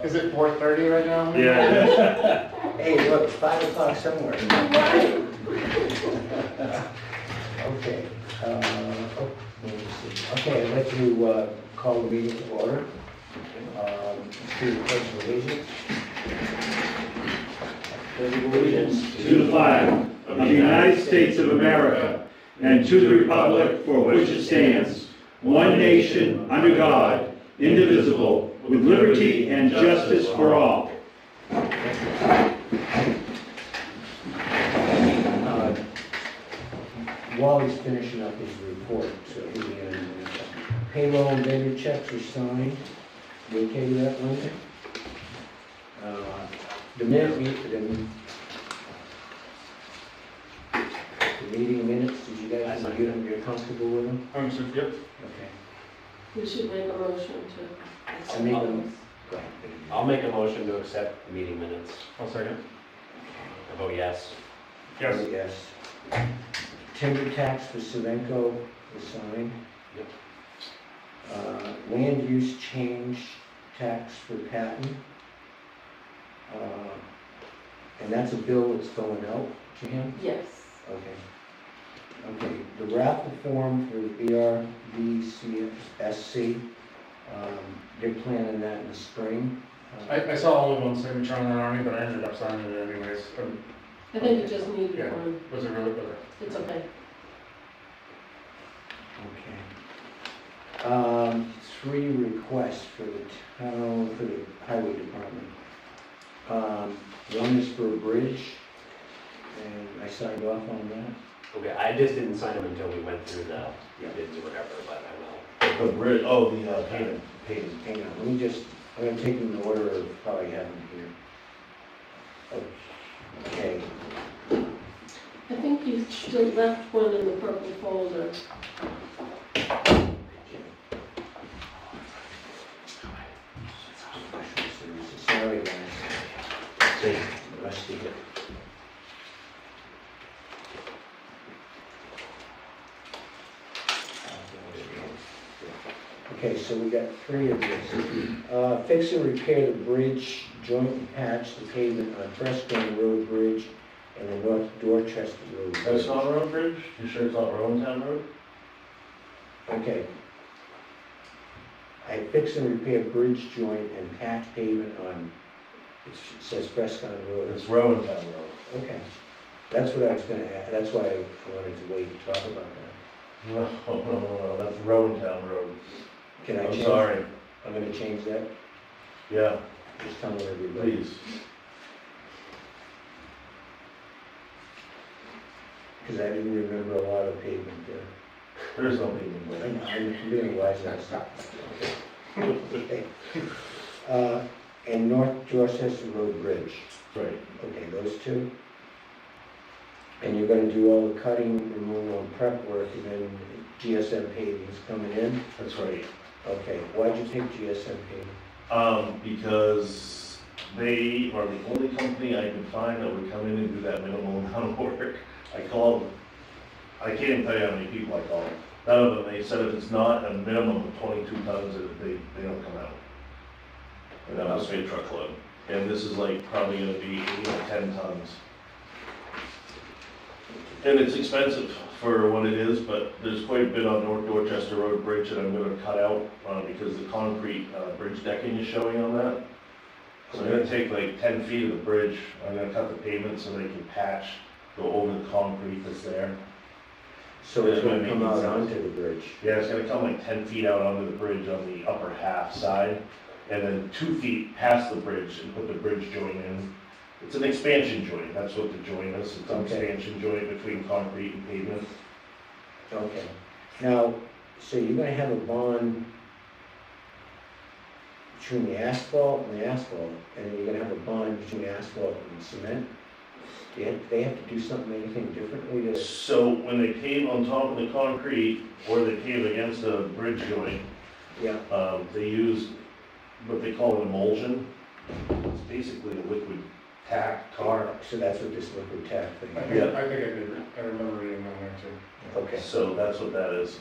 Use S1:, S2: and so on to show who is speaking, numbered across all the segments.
S1: Is it 4:30 right now?
S2: Yeah.
S3: Hey, look, 5 o'clock somewhere. Okay, let me see. Okay, I'd like to call the meeting to order. Let's do the pledge of allegiance. Pledge of allegiance
S2: To the flag of the United States of America and to the republic for which it stands, one nation, under God, indivisible, with liberty and justice for all.
S3: Wally's finishing up his report, so the payroll and vendor checks are signed. You okay with that, Linda? The meeting minutes, did you guys, you're comfortable with them?
S1: Yep.
S3: Okay.
S4: We should make a motion to
S3: I
S4: accept
S3: make
S4: all
S3: them.
S4: those.
S3: Go ahead.
S5: I'll make a motion to accept the meeting minutes.
S1: I'll second.
S5: I vote yes.
S1: Yes.
S3: Yes. Timber tax for Savenco is signed.
S5: Yep.
S3: Land use change tax for Patton. And that's a bill that's going out to him?
S4: Yes.
S3: Okay. Okay, the raffle form for the BRVCSC, they're planning that in the spring.
S1: I saw only one signature on that, Arnie, but I ended up signing it anyways.
S4: I think you just need
S1: Yeah.
S4: one.
S1: Was it really?
S4: It's okay.
S3: Okay. 3 requests for the town, for the highway department. One is for a bridge, and I signed off on that.
S5: Okay, I just didn't sign them until we went through the bids or whatever, but I will.
S2: The bridge, oh, the payment.
S3: Hang on, let me just, I'm gonna take them in order of how I have them here. Okay,
S4: I think you still left one in the purple folder.
S3: sorry guys. Rusty. Okay, so we got 3 of these. Fix and repair the bridge, joint and patch the pavement on Preston Road Bridge and the North Dorchester Road Bridge.
S2: That's not Road Bridge? You sure it's not Rowantown Road?
S3: Okay. I fix and repair bridge joint and patch pavement on, it says Preston Road.
S2: It's Rowantown Road.
S3: Okay, that's what I was gonna add, that's why I wanted to wait to talk about that.
S2: No, that's Rowantown Road.
S3: Can I
S2: I'm
S3: change?
S2: sorry.
S3: I'm gonna change that,
S2: Yeah,
S3: just tell everybody.
S2: please.
S3: Because I didn't remember a lot of pavement there.
S2: There's no payment.
S3: I know, I'm being wise now. Okay. And North Dorchester Road Bridge,
S2: Right.
S3: okay, those 2. And you're gonna do all the cutting, removal, and prep work, and then GSM paving is coming in?
S2: That's right.
S3: Okay, why'd you take GSM paving?
S2: Because they are the only company I could find that would come in and do that minimal amount of work. I called, I can't even tell you how many people I called. None of them, they said if it's not a minimum of 22 tons, they don't come out. And that was a truckload. And this is like probably gonna be 8 or 10 tons. And it's expensive for what it is, but there's quite a bit on North Dorchester Road Bridge that I'm gonna cut out, because the concrete, bridge decking is showing on that. So I'm gonna take like 10 feet of the bridge, I'm gonna cut the pavement so they can patch, go over the concrete that's there.
S3: So it's
S2: Yeah,
S3: gonna come out
S2: making sense.
S3: onto the bridge?
S2: Yeah, it's gonna come like 10 feet out onto the bridge on the upper half side, and then 2 feet past the bridge and put the bridge joint in. It's an expansion joint, that's what the joint is, it's an
S3: Okay.
S2: expansion joint between concrete and pavement.
S3: Okay. Now, so you're gonna have a bond between the asphalt, and then you're gonna have a bond between asphalt and cement? They have to do something, anything differently to?
S2: So when they pave on top of the concrete, or they pave against a bridge joint,
S3: Yeah,
S2: they use what they call an emulsion. It's basically a liquid tack tar.
S3: so that's what this liquid tack
S1: I
S3: thing
S1: think,
S3: is?
S1: I think I did. I remember reading that there too.
S3: Okay,
S2: So that's what that is.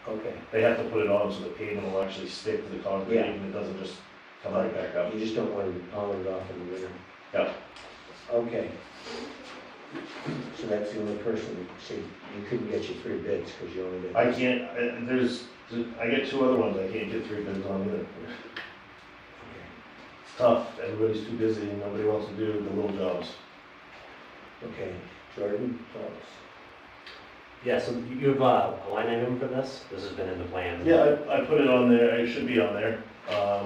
S3: okay,
S2: They have to put it on so the pavement will actually stick to the concrete
S3: Yeah.
S2: and it doesn't just come right back up.
S3: You just don't want to haul it off in the winter.
S2: Yeah.
S3: Okay. So that's the only person, see, you couldn't get your 3 bids because you only
S2: I
S3: get.
S2: can't, I get 2 other ones I can't get 3 bids on either. It's tough, everybody's too busy and nobody wants to do the little jobs.
S3: Okay, Jordan, thoughts?
S5: Yeah, so you have a line item for this? This has been in the plan?
S2: Yeah, I put it on there, it should be on there. I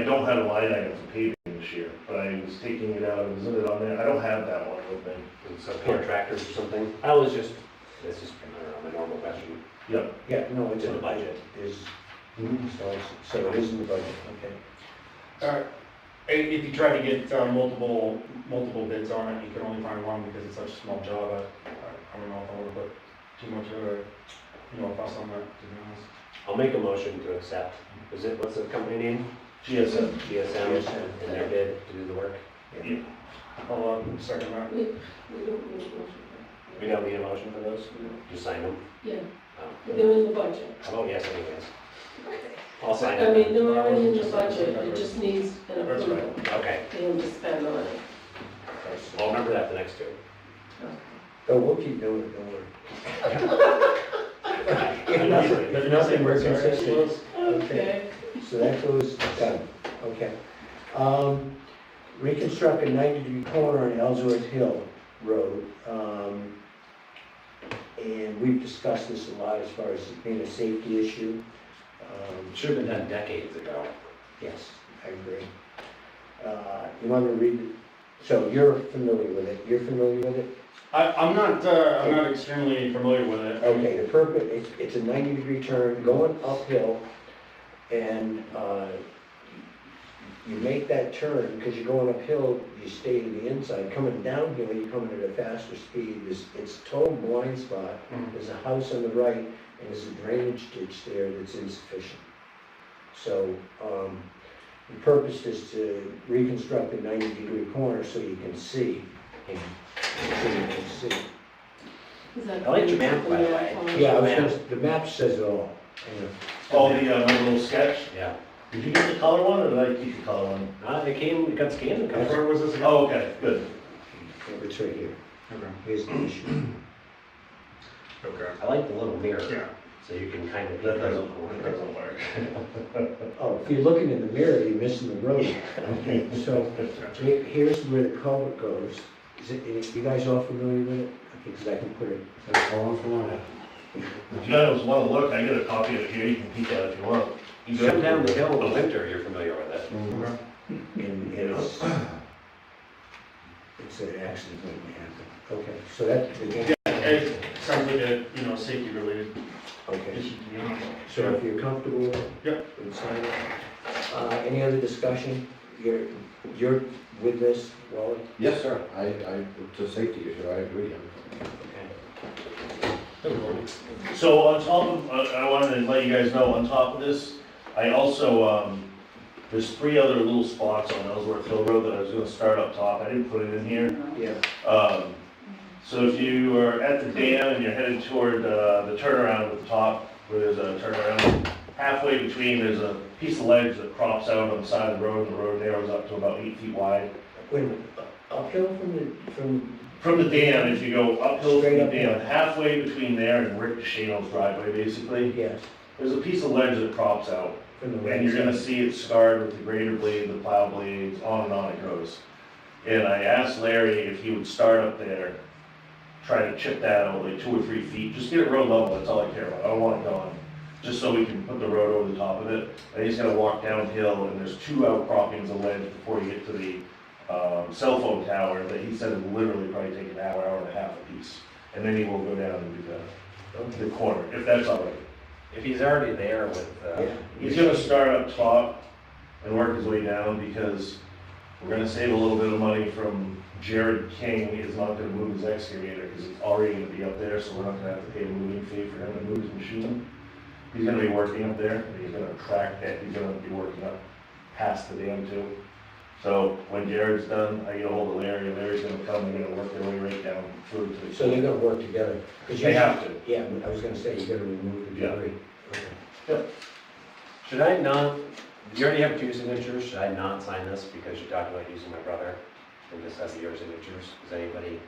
S2: don't have a line item for paving this year, but I was taking it out, isn't it on there? I don't have that one with me.
S5: So contractors or something? I was just, it's just, I don't know, my normal question.
S2: Yep.
S3: Yeah, no, it's
S5: In the budget.
S3: Is, so it is in the budget, okay.
S1: If you try to get multiple bids on it, you can only find one because it's such a small job. I don't know if I want to put too much fuss on that, to be honest.
S5: I'll make a motion to accept. What's the company name?
S2: GSM.
S5: GSM, and their bid to do the work.
S1: I'll second that.
S4: We don't need a motion.
S5: We don't need a motion for those? Just sign them?
S4: Yeah,
S5: Oh.
S4: they're in the budget.
S5: Oh, yes, anyways. I'll sign
S4: I
S5: it.
S4: mean, they're already in the budget, it just needs an
S1: That's right.
S4: approval.
S5: Okay,
S4: For them to spend on it.
S5: I'll remember that the next two.
S3: Oh, we'll keep doing it, don't worry. If nothing, we're consistent.
S4: Okay.
S3: So that goes done, okay. Reconstruct a 90-degree corner on Ellsworth Hill Road. And we've discussed this a lot as far as it being a safety issue.
S5: Should have been done decades ago.
S3: Yes, I agree. You want me to read it? So you're familiar with it, you're familiar with it?
S1: I'm not extremely familiar with it.
S3: Okay, the purpose, it's a 90-degree turn going uphill, and you make that turn, because you're going uphill, you stay to the inside. Coming downhill, you're coming at a faster speed. It's a total blind spot. There's a house on the right, and there's a drainage ditch there that's insufficient. So, the purpose is to reconstruct a 90-degree corner so you can see, and so you can see.
S4: Is that
S5: I like your map, by the way.
S3: Yeah, the map says it all. Anyway.
S2: Oh, my little sketch?
S5: Yeah.
S2: Did you get the color one, or did I keep the color one?
S5: It got scanned and covered.
S1: Where was this again?
S2: Oh, okay, good.
S3: It's right here.
S1: Okay.
S3: Here's the issue.
S1: Okay.
S5: I like the little mirror,
S1: Yeah.
S5: so you can kind of.
S2: That doesn't work.
S3: Oh, if you're looking in the mirror, you're missing the road. Okay, so here's where the culvert goes. You guys all familiar with it? Okay, because I can put it.
S2: If you guys want to look, I got a copy of it here, you can peek at it if you want.
S5: You come down the hill in the winter, you're familiar with it.
S3: And it's an accident waiting to happen. Okay, so that, again,
S1: It sounds like a, safety related
S3: okay.
S1: issue to me.
S3: So if you're comfortable with it?
S1: Yep.
S3: then sign it. Any other discussion? You're with this, Wally?
S6: Yes, sir. It's a safety issue, I agree.
S2: So on top of, I wanted to let you guys know, on top of this, I also, there's 3 other little spots on Ellsworth Hill Road that I was gonna start up top, I didn't put it in here.
S3: Yeah.
S2: So if you are at the dam and you're headed toward the turnaround at the top, where there's a turnaround, halfway between, there's a piece of ledge that crops out on the side of the road, and the road narrows up to about 8 feet wide.
S3: Wait a minute, uphill
S2: From the dam, if you go uphill from
S3: Straight
S2: the
S3: up
S2: dam, halfway between there and Rick DeShano's driveway, basically,
S3: yes,
S2: there's a piece of ledge that crops out.
S3: from the
S2: And you're gonna
S3: right side.
S2: see it scarred with the grader blade, the plow blades, on it goes. And I asked Larry if he would start up there, try to chip that out like 2 or 3 feet, just get it road level, that's all I care about, I don't want it gone. Just so we can put the road over the top of it, and he's gonna walk downhill, and there's 2 outcroppings of ledge before you get to the cell phone tower that he said would literally probably take an hour, hour and a half a piece. And then he will go down and do the corner, if that's all right.
S5: If he's already there with,
S3: Yeah.
S2: He's gonna start up top and work his way down, because we're gonna save a little bit of money from Jared King is not gonna move his excavator, because it's already gonna be up there, so we're not gonna have to pay a moving fee for him to move his machine. He's gonna be working up there, and he's gonna track that, he's gonna be working up past the dam too. So when Jared's done, I get a hold of Larry, and Larry's gonna come, they're gonna work their way right down through to the.
S3: So they're gonna work together? 'Cause
S2: They have to.
S3: Yeah, but I was gonna say, you gotta remove the
S2: Yeah.
S3: debris. Okay.
S5: should I not You already have 2 signatures, should I not sign this because you're talking about using my brother? And just have your signatures, is anybody,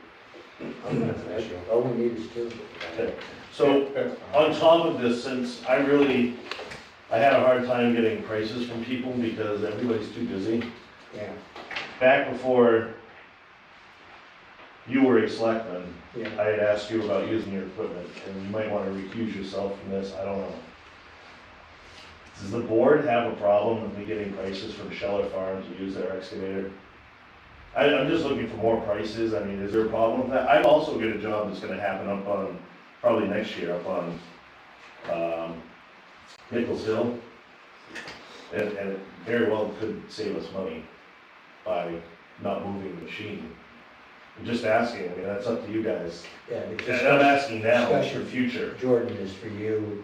S5: that's an issue?
S3: All we need is two.
S2: Okay. So,
S1: That's fine.
S2: on top of this, since I had a hard time getting prices from people because everybody's too busy.
S3: Yeah,
S2: Back before you were a selectman,
S3: yeah.
S2: I had asked you about using your equipment, and you might want to recuse yourself from this, I don't know. Does the board have a problem with me getting prices from Scheller Farm to use their excavator? I'm just looking for more prices, I mean, is there a problem with that? I've also got a job that's gonna happen up on, probably next year, up on, Nichols Hill. And it very well could save us money by not moving the machine. I'm just asking, I mean, that's up to you guys.
S3: Yeah,
S2: And I'm
S3: because
S2: asking now, it's for future.
S3: Jordan is for you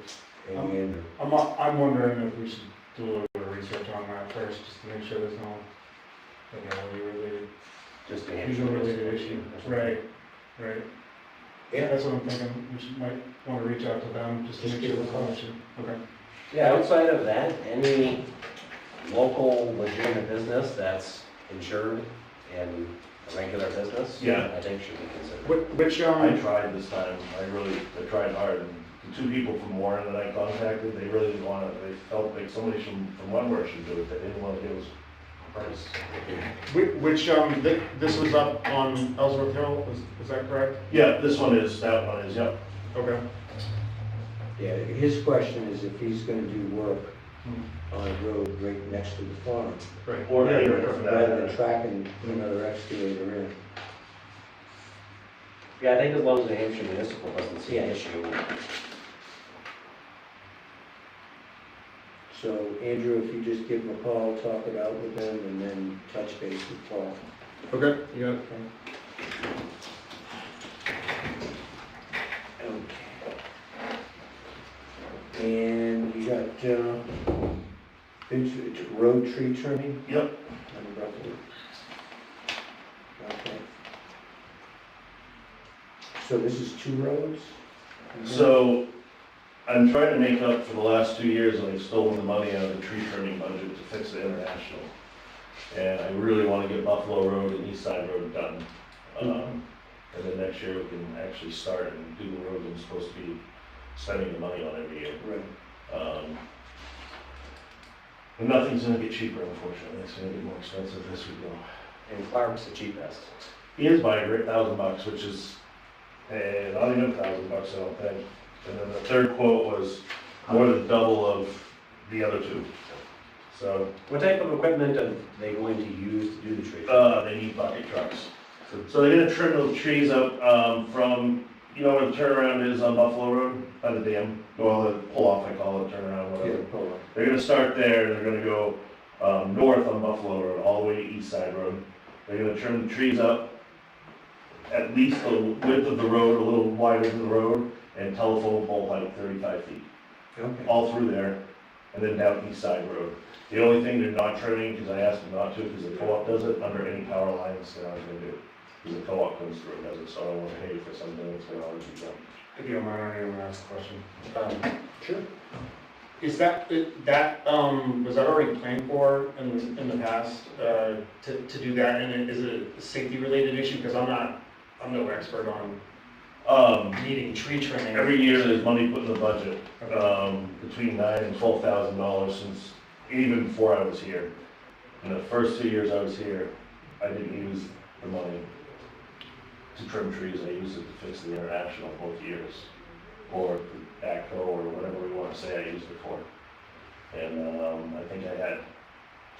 S3: and Andrew.
S1: I'm wondering if we should do a little bit of research on that first, just to make sure there's no, related,
S5: Just a
S1: usual related issue. Right, right.
S3: Yeah.
S1: That's what I'm thinking, might want to reach out to them, just to
S3: Just
S1: make sure
S3: give
S1: there's
S3: them a
S1: no
S3: call.
S1: issue. Okay.
S5: Yeah, outside of that, any local legitimate business that's insured and a regular business,
S2: Yeah.
S5: I think should be considered.
S1: Which,
S2: I tried this time, I tried hard, and the 2 people from Warren that I contacted, they really didn't want it, they felt like somebody from Wentworth should do it, they didn't want to give us a price.
S1: this was up on Ellsworth Hill, is that correct?
S2: Yeah, this one is, that one is, yep.
S1: Okay.
S3: Yeah, his question is if he's gonna do work on a road right next to the farm,
S1: Right.
S2: Or
S1: Yeah,
S2: anywhere
S1: right,
S2: from
S1: right.
S3: rather
S2: that.
S3: than tracking another excavator in.
S5: Yeah, I think as long as the Hampshire Municipal doesn't see an issue.
S3: So Andrew, if you just give him a call, talk it out with him, and then touch base with Paul.
S1: Okay, you got it.
S3: And you got, road tree trimming?
S2: Yep.
S3: On Brentwood. Okay. So this is 2 roads?
S2: So, I'm trying to make up for the last 2 years when they've stolen the money out of the tree trimming budget to fix the international. And I really want to get Buffalo Road and East Side Road done. And then next year we can actually start and do the roads I'm supposed to be spending the money on every year.
S3: Right.
S2: And nothing's gonna get cheaper, unfortunately, it's gonna get more expensive as we go.
S5: And Clark's the cheapest.
S2: He is buying $1,000, which is, not even $1,000, I don't think. And then the third quote was more than double of the other 2. So,
S5: What type of equipment are they going to use to do the tree?
S2: they need bucket trucks. So they're gonna trim those trees up, from, you know where the turnaround is on Buffalo Road, by the dam? Well, the pull off, I call it, turnaround, whatever.
S3: Hold on.
S2: They're gonna start there, they're gonna go, north on Buffalo Road, all the way to East Side Road. They're gonna trim the trees up, at least the width of the road, a little wider than the road, and telephone pole height 35 feet.
S3: Okay.
S2: All through there, and then down East Side Road. The only thing they're not trimming, because I asked them not to, because the co-op does it, under any power lines, they're not gonna do it. Because the co-op comes through and does it, so I don't wanna pay for something that's gonna already be done.
S1: If you don't mind, I want to ask a question.
S3: Sure.
S1: Is that, was that already planned for in the past, to do that, and is it a safety related issue? Because I'm no expert on needing tree trimming.
S2: Every year, there's money put in the budget, between $9,000 and $12,000 since, even before I was here. In the first 2 years I was here, I didn't use the money to trim trees, I used it to fix the international both years. Or the backhoe, or whatever we want to say I used it for. And, I think I had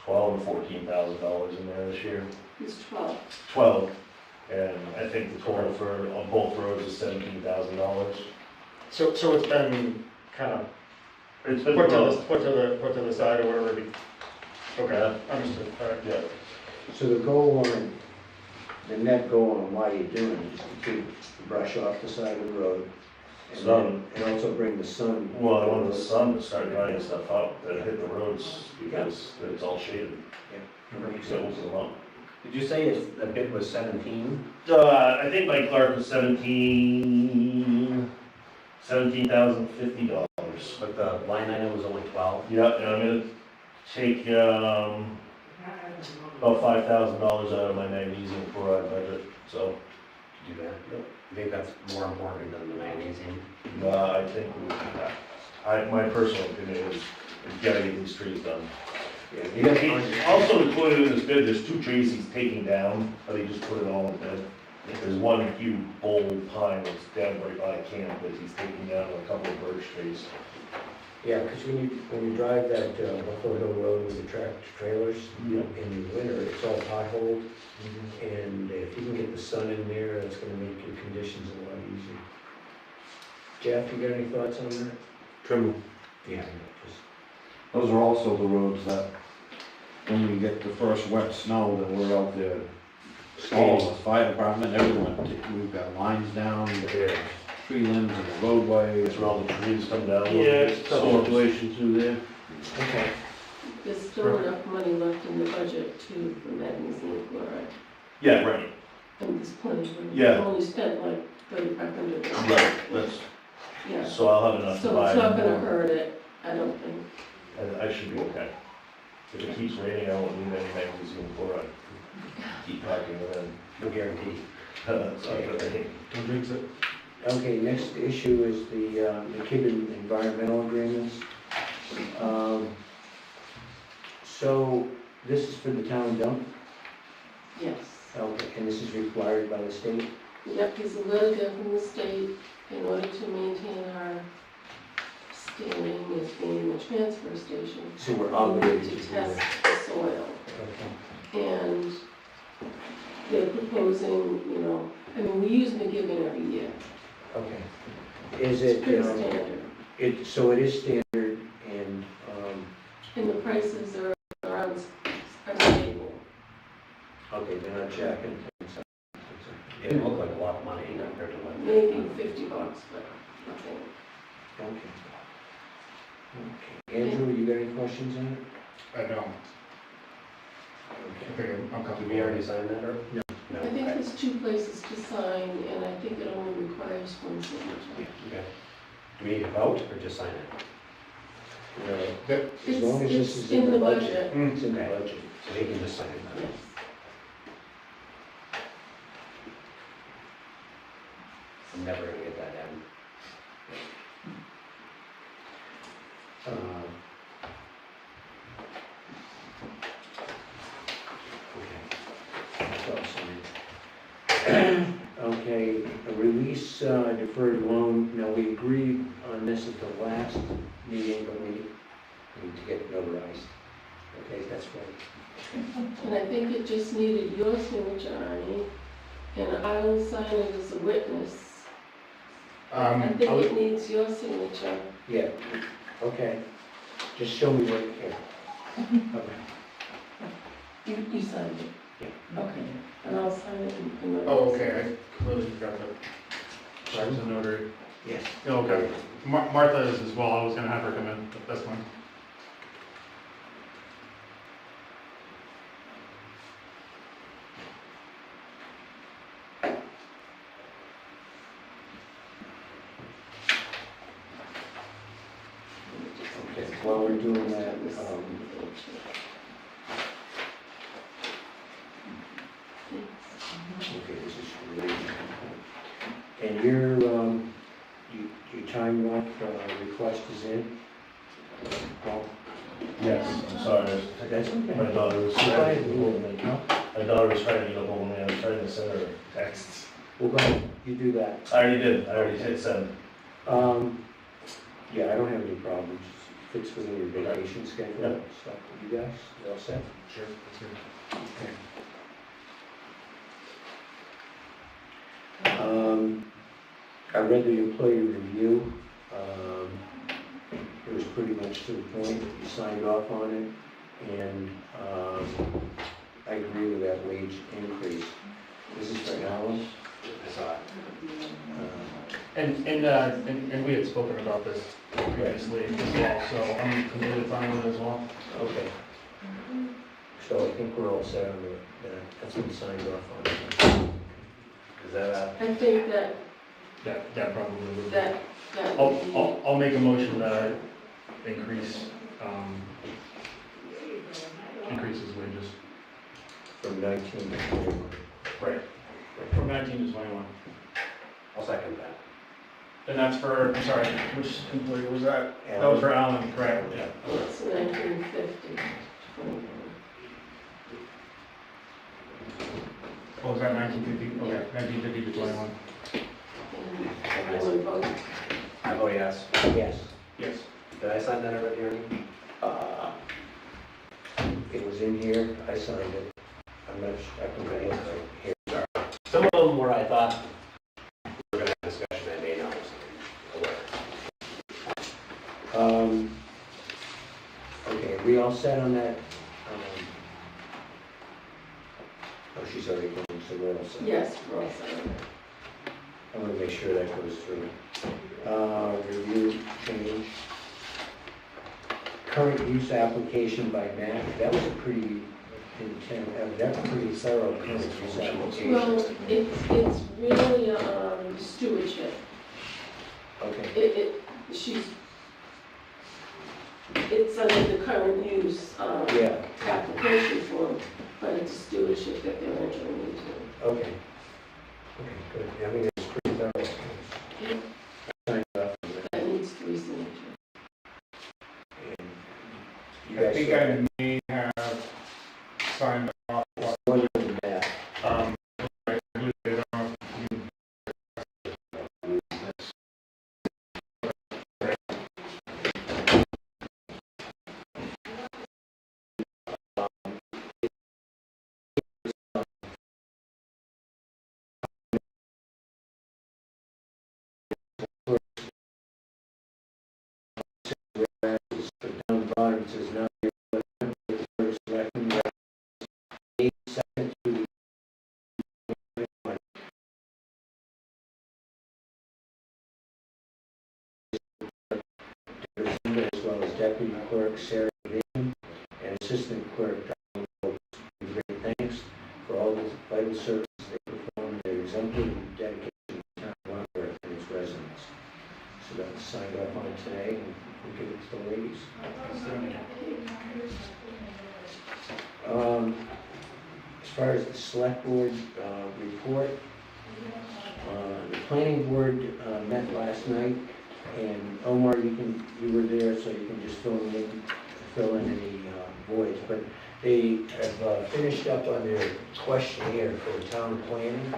S2: $12,000 or $14,000 in there this year.
S4: It's 12.
S2: 12, and I think the total for, on both roads is $17,000.
S1: So it's been kind of
S2: It's been
S1: put
S2: close.
S1: to the side or whatever. Okay, understood, all right.
S2: Yeah,
S3: So the goal on, the net goal on why you're doing it is to keep the brush off the side of the road.
S2: Sun.
S3: And also bring the sun.
S2: well, I want the sun to start drying stuff up, that hit the roads, because it's all shaded. So it them up.
S5: Did you say the bid was 17?
S2: I think Mike Clark was $17,050.
S5: But the line item was only 12?
S2: Yeah, and I'm gonna take, about $5,000 out of my magnesium chloride budget, so,
S5: Do that. I think that's more important than the magnesium.
S2: I think, my personal opinion is, we gotta get these trees done.
S3: Yeah, you got
S2: He also included in this bid, there's 2 trees he's taking down, but he just put it all in the bid. There's one huge bold pine that's down right by camp that he's taking down, and a couple of birch trees.
S3: Yeah, because when you drive that Buffalo Hill Road with the tractor trailers
S2: Yeah.
S3: in the winter, it's all potholed. And if you can get the sun in there, that's gonna make your conditions a lot easier. Jeff, you got any thoughts on that?
S6: Trim.
S3: Yeah.
S6: Those are also the roads that, when we get the first wet snow, that we're out there, all the fire department, everyone, we've got lines down, tree limbs in the roadway.
S2: That's where all the trees come down.
S6: Tough situation through there.
S3: Okay.
S4: There's still enough money left in the budget to, for magnesium chloride,
S2: Yeah, right,
S4: and there's plenty of money.
S2: Yeah.
S4: We've only spent like 3,500.
S2: right, that's,
S4: Yeah,
S2: so I'll have enough to
S4: so
S2: buy.
S4: it's not gonna
S2: more.
S4: hurt it, I don't think.
S2: And I should be okay. If it keeps raining, I won't need any magnesium chloride. Keep packing it in.
S5: No guarantee.
S2: That's not gonna rain.
S1: Don't jinx it.
S3: Okay, next issue is the Kibben environmental agreements. So this is for the town dump?
S4: Yes.
S3: Okay, and this is required by the state?
S4: Yep, there's a letter there from the state in order to maintain our standing as being a transfer station.
S3: So we're
S4: We
S3: obligated
S4: need
S3: to
S4: to
S3: do
S4: test
S3: that?
S4: the soil.
S3: Okay.
S4: And they're proposing, you know, I mean, we use McGibbon every year.
S3: Okay. Is
S4: It's
S3: it,
S4: pretty standard.
S3: so it is standard and,
S4: And the prices are around, are stable.
S3: okay, they're not jacking things up.
S5: It looked like a lot of money compared to what.
S4: Maybe $50, but nothing.
S3: Okay. Okay. Andrew, you got any questions on it?
S1: I don't.
S3: Okay.
S1: I think I'm
S5: Did
S1: comfortable.
S5: we already sign that, or?
S3: No.
S5: No,
S4: I think
S5: okay.
S4: there's 2 places to sign, and I think it only requires 1 signature.
S5: Okay. Do we need to vote, or just sign it?
S1: That-
S3: As long as this
S4: It's
S3: is in the budget.
S1: Mm.
S3: It's in the
S5: Okay.
S3: budget.
S5: So he can just sign it.
S4: Yes.
S5: I'm never gonna get that done.
S3: That's all signed. Okay, a release deferred loan, now we agreed on this at the last meeting, but we need to get notarized. Okay, that's right.
S4: And I think it just needed your signature, Arnie, and I will sign it as a witness. I think
S1: I'll-
S4: it needs your signature.
S3: Yeah, okay. Just show me what, yeah. Okay.
S4: You signed it?
S3: Yeah.
S4: Okay, and I'll sign it in the.
S1: Oh, okay, I completely forgot that. Sorry, was a notary.
S3: Yes.
S1: Oh, okay. Martha is as well, I was gonna have her come in, but that's fine.
S3: Okay, while we're doing that, okay, this is really, and your time lock request is in? Paul?
S2: Yes, I'm sorry.
S3: That's okay.
S2: My daughter was
S3: Go
S2: trying
S3: ahead,
S2: my daughter was trying to get a hold of me, I was trying to send her texts.
S3: Well, go ahead, you do that.
S2: I already did, I already hit send.
S3: Yeah, I don't have any problems, fits within your vacation schedule,
S2: Yeah.
S3: stuff, you guys, you all set?
S1: Sure, that's good.
S3: Okay. I read the employee review, it was pretty much to the point, you signed off on it, and, I agree with that wage increase. This is for Alan.
S5: I saw it.
S1: And we had spoken about this previously as well, so I'm completely fine with it as well.
S3: Okay. So I think we're all set on that, that's been signed off on.
S5: Is that,
S4: I think that,
S1: That probably would.
S4: that would be.
S1: I'll make a motion that I increase, increases wages.
S3: from 19 to 21.
S1: Right. From 19 to 21.
S5: I'll second that.
S1: And that's for, I'm sorry, which employee was that? That was for Alan, correct? Yeah.
S4: It's 1950.
S1: Oh, was that 1950? Okay, 1950 to 21.
S4: And everyone vote.
S5: I vote yes.
S3: Yes.
S1: Yes.
S5: Did I sign that already, Ernie?
S3: It was in here, I signed it. I'm not sure, I can read it here.
S5: Some of them where I thought we were gonna have discussion, I may not have aware.
S3: Okay, we all set on that? Oh, she's already going, so we're all set.
S4: Yes, we're all set.
S3: I want to make sure that goes through. Review, change. Current use application by Mac, that was a pretty intense, that's a pretty thorough current use application.
S4: Well, it's really stewardship.
S3: Okay,
S4: It's under the current use
S3: yeah,
S4: application form, but it's stewardship that they're entering into.
S3: okay. Okay, good. I mean, it's pretty thorough. Signed off on that.
S4: That needs three signatures.
S3: And you
S1: I
S3: guys
S1: think
S3: saw-
S1: I may have signed off.
S3: One of that.
S1: I believe they don't.
S3: Down the bottom, it says now second to as well as deputy clerk Sarah Vision and assistant clerk Diane Rhodes. Great thanks for all the vital services they perform. Their exemplary dedication to the town of Wentworth and its residents. So that was signed off on today, and we'll give it to the ladies. As far as the select board report, the planning board met last night, and Omar, you were there, so you can just fill in any voids. But they have finished up on their questionnaire for town planning.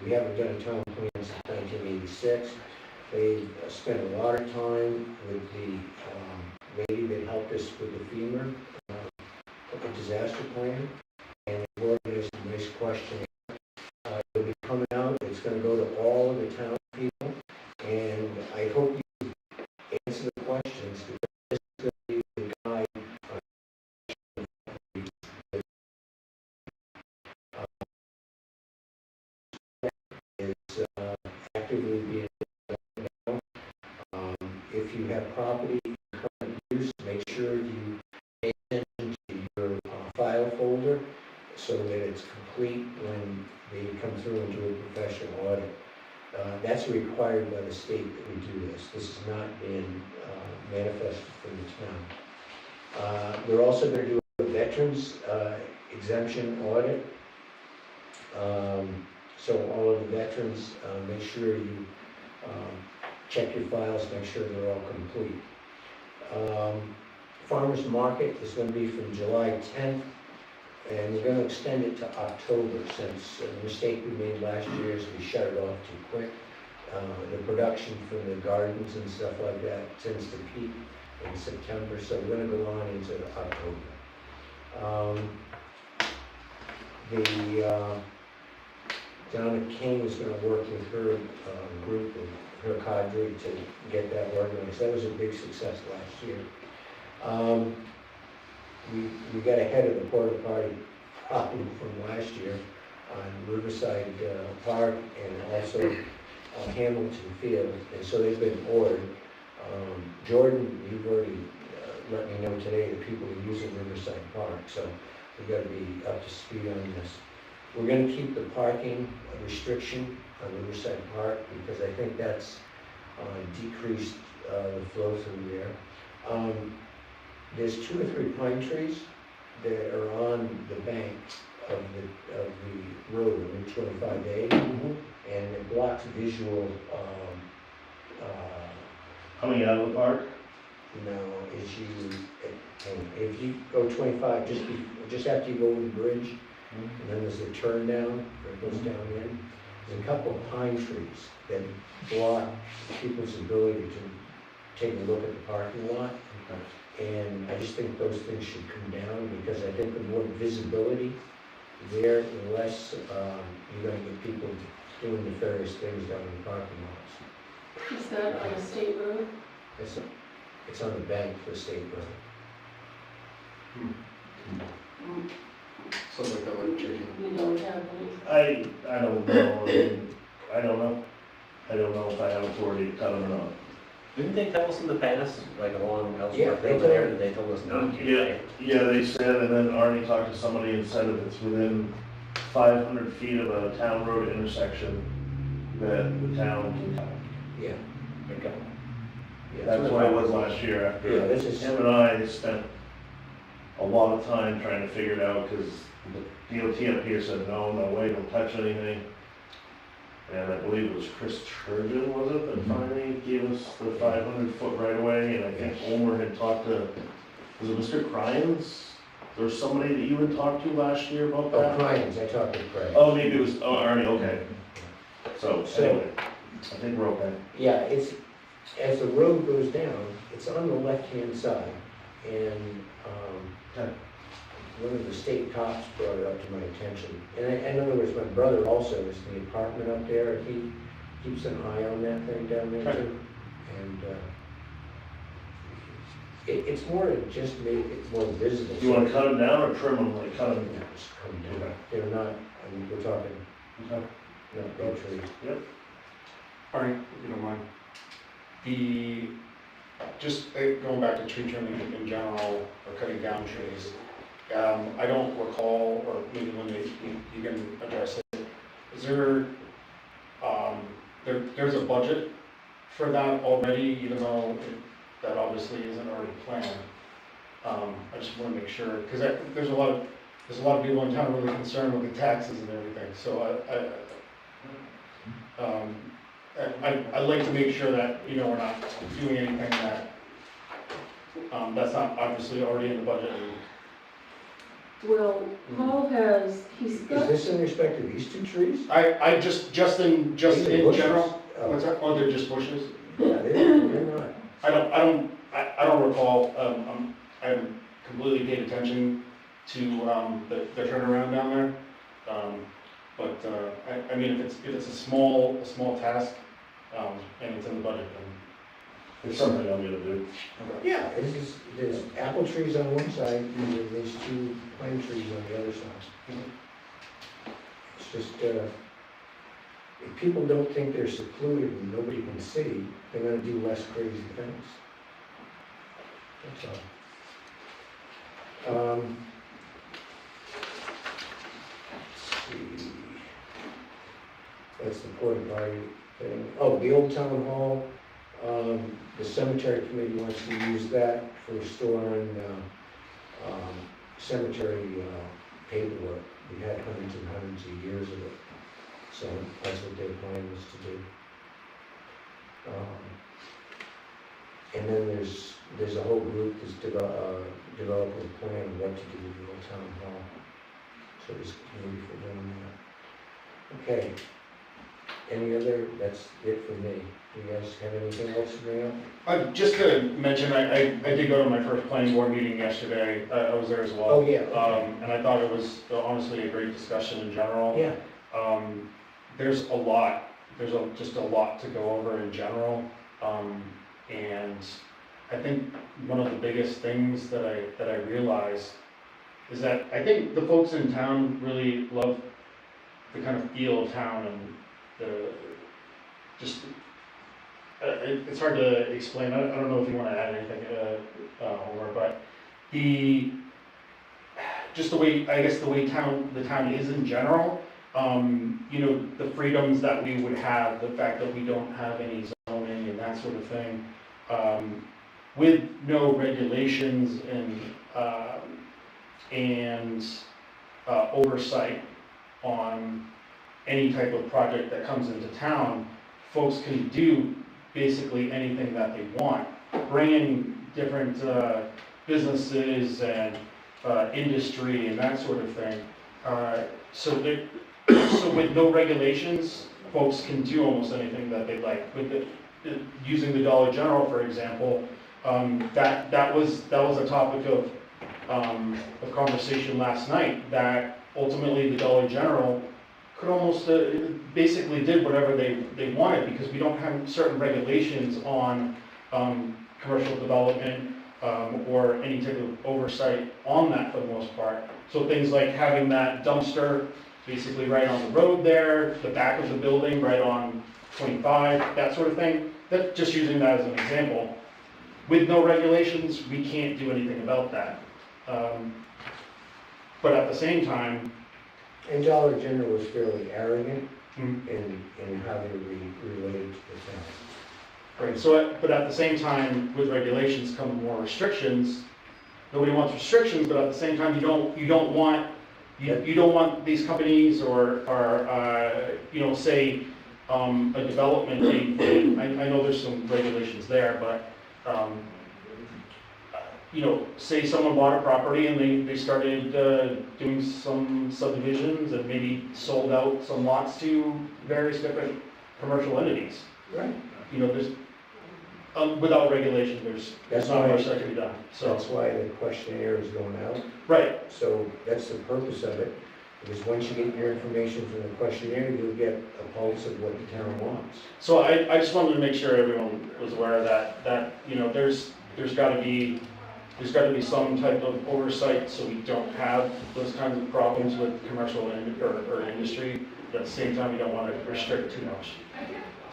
S3: We haven't done a town plan since 1986. They spent a lot of time with the lady that helped us with the FEMA disaster plan, and they organized a nice questionnaire. It'll be coming out, it's going to go to all of the town people, and I hope you answer the questions, because this is going to be the guide is actively being done now. If you have property in current use, make sure you pay attention to your file folder so that it's complete when they come through and do a professional audit. That's required by the state that we do this. This is not being manifested from the town. We're also going to do a veterans exemption audit. So all of the veterans, make sure you check your files, make sure they're all complete. Farmers market is going to be from July 10th, and we're going to extend it to October, since the mistake we made last year is we shut it off too quick. The production from the gardens and stuff like that tends to peak in September, so we're going to go on into October. Donna King is going to work with her group and her cadre to get that organized. That was a big success last year. We got ahead of the porta potty problem from last year on Riverside Park and also Hamilton Field, and so they've been ordered. Jordan, you've already let me know today that people are using Riverside Park, so we've got to be up to speed on this. We're going to keep the parking restriction on Riverside Park because I think that's decreased the flow through there. there's 2 or 3 pine trees that are on the bank of the road, on Route 25A, and it blocks visual,
S2: Coming out of the park?
S3: if you go 25, just after you go over the bridge, and then there's a turn down, where it goes down in, there's a couple of pine trees that block people's ability to take a look at the parking lot. And I just think those things should come down, because I think the more visibility there, the less you're gonna get people doing nefarious things down in the parking lots.
S4: Is that on a state road?
S3: It's on the bank for State Road.
S1: Sounds like that would tricky.
S4: We don't have any.
S2: I don't know, I don't know. I don't know if I have authority to cut them or not.
S5: Didn't they tell us in the past, like along
S3: Yeah,
S5: Ellsworth
S3: they
S5: Road
S3: told-
S5: there, that they told us not to?
S2: Yeah, they said, and then Arnie talked to somebody and said if it's within 500 feet of a town road intersection, that the town can cut.
S3: Yeah.
S5: Okay.
S3: Yeah,
S2: That's what it was last year
S3: Yeah,
S2: after
S3: this is,
S2: him and I spent a lot of time trying to figure it out, because the DOT up here said, no way, don't touch anything. And I believe it was Chris Turgeon, was it, that finally gave us the 500-foot right away, and I think Omer had talked to, was it Mr. Cryans? There was somebody that you had talked to last year about that?
S3: Cryans, I talked to Craig.
S2: Oh, maybe it was, Arnie, okay. So,
S3: So-
S2: anyway, I think we're okay.
S3: Yeah, as the road goes down, it's on the left-hand side, and,
S2: Okay.
S3: one of the state cops brought it up to my attention. And in other words, my brother also is in the apartment up there, and he keeps an eye on that thing down there too. And, it's more to just make it more visible.
S2: You wanna cut them down or trim them, like cut them?
S3: Yeah, just come down. They're not, I mean, we're talking,
S2: Okay.
S3: not big trees.
S1: All right, if you don't mind. Just going back to tree trimming in general, or cutting down trees, I don't recall, or maybe when you can address it, is there, there's a budget for that already, even though that obviously isn't already planned? I just want to make sure, because there's a lot of people in town really concerned with the taxes and everything, so I'd like to make sure that, we're not doing anything that's not obviously already in the budget.
S4: Well, Paul he's
S3: Is
S4: got,
S3: this in respect to these 2 trees?
S1: I just in
S3: These are bushes.
S1: general,
S3: Oh,
S1: what's that, oh, they're just bushes?
S3: yeah, they're not.
S1: I don't recall, I haven't completely paid attention to, the turnaround down there. But, I mean, if it's a small task, and it's in the budget, then.
S2: It's something I'm gonna do.
S3: Yeah, there's apple trees on one side, and then there's 2 pine trees on the other side. It's just, if people don't think they're secluded and nobody can see, they're gonna do less crazy things. That's all. Let's see. That's the porta potty thing. Oh, the old town hall. The cemetery committee wants to use that for storing, cemetery, paperwork. We had hundreds and hundreds of years of it, so that's what their plan was to do. And then there's a whole group that's developing a plan of what to do with the old town hall. So there's a committee for doing that. Okay. Any other, that's it for me. Do you guys have anything else to bring up?
S1: Just to mention, I did go to my first planning board meeting yesterday, I was there as well.
S3: Oh, yeah.
S1: And I thought it was honestly a great discussion in general.
S3: Yeah.
S1: There's just a lot to go over in general. And I think one of the biggest things that I realized is that I think the folks in town really love the kind of feel of town and it's hard to explain. I don't know if you want to add anything, Homer, but just the way the town is in general, the freedoms that we would have, the fact that we don't have any zoning and that sort of thing, with no regulations and oversight on any type of project that comes into town, folks can do basically anything that they want. Bring in different businesses and industry and that sort of thing. So with no regulations, folks can do almost anything that they like. Using the Dollar General, for example, that was a topic of conversation last night, that ultimately the Dollar General could almost, basically did whatever they wanted, because we don't have certain regulations on commercial development or any type of oversight on that for the most part. So things like having that dumpster basically right on the road there, the back of the building right on 25, that sort of thing. That, just using that as an example. With no regulations, we can't do anything about that. But at the same time,
S3: And Dollar General was fairly arrogant
S1: mm,
S3: in how they related to the town.
S1: right, so, but at the same time, with regulations come more restrictions. Nobody wants restrictions, but at the same time, you don't want these companies or say, a development being, I know there's some regulations there, but, say someone bought a property and they started doing some subdivisions and maybe sold out some lots to various different commercial entities.
S3: Right.
S1: There's, without regulation, there's
S3: That's
S1: not
S3: why-
S1: much that can be done, so.
S3: That's why the questionnaire is going out.
S1: Right,
S3: So that's the purpose of it, because once you get your information from the questionnaire, you'll get a pulse of what the town wants.
S1: so I just wanted to make sure everyone was aware of that, there's gotta be some type of oversight, so we don't have those kinds of problems with commercial or industry, but at the same time, we don't wanna restrict too much,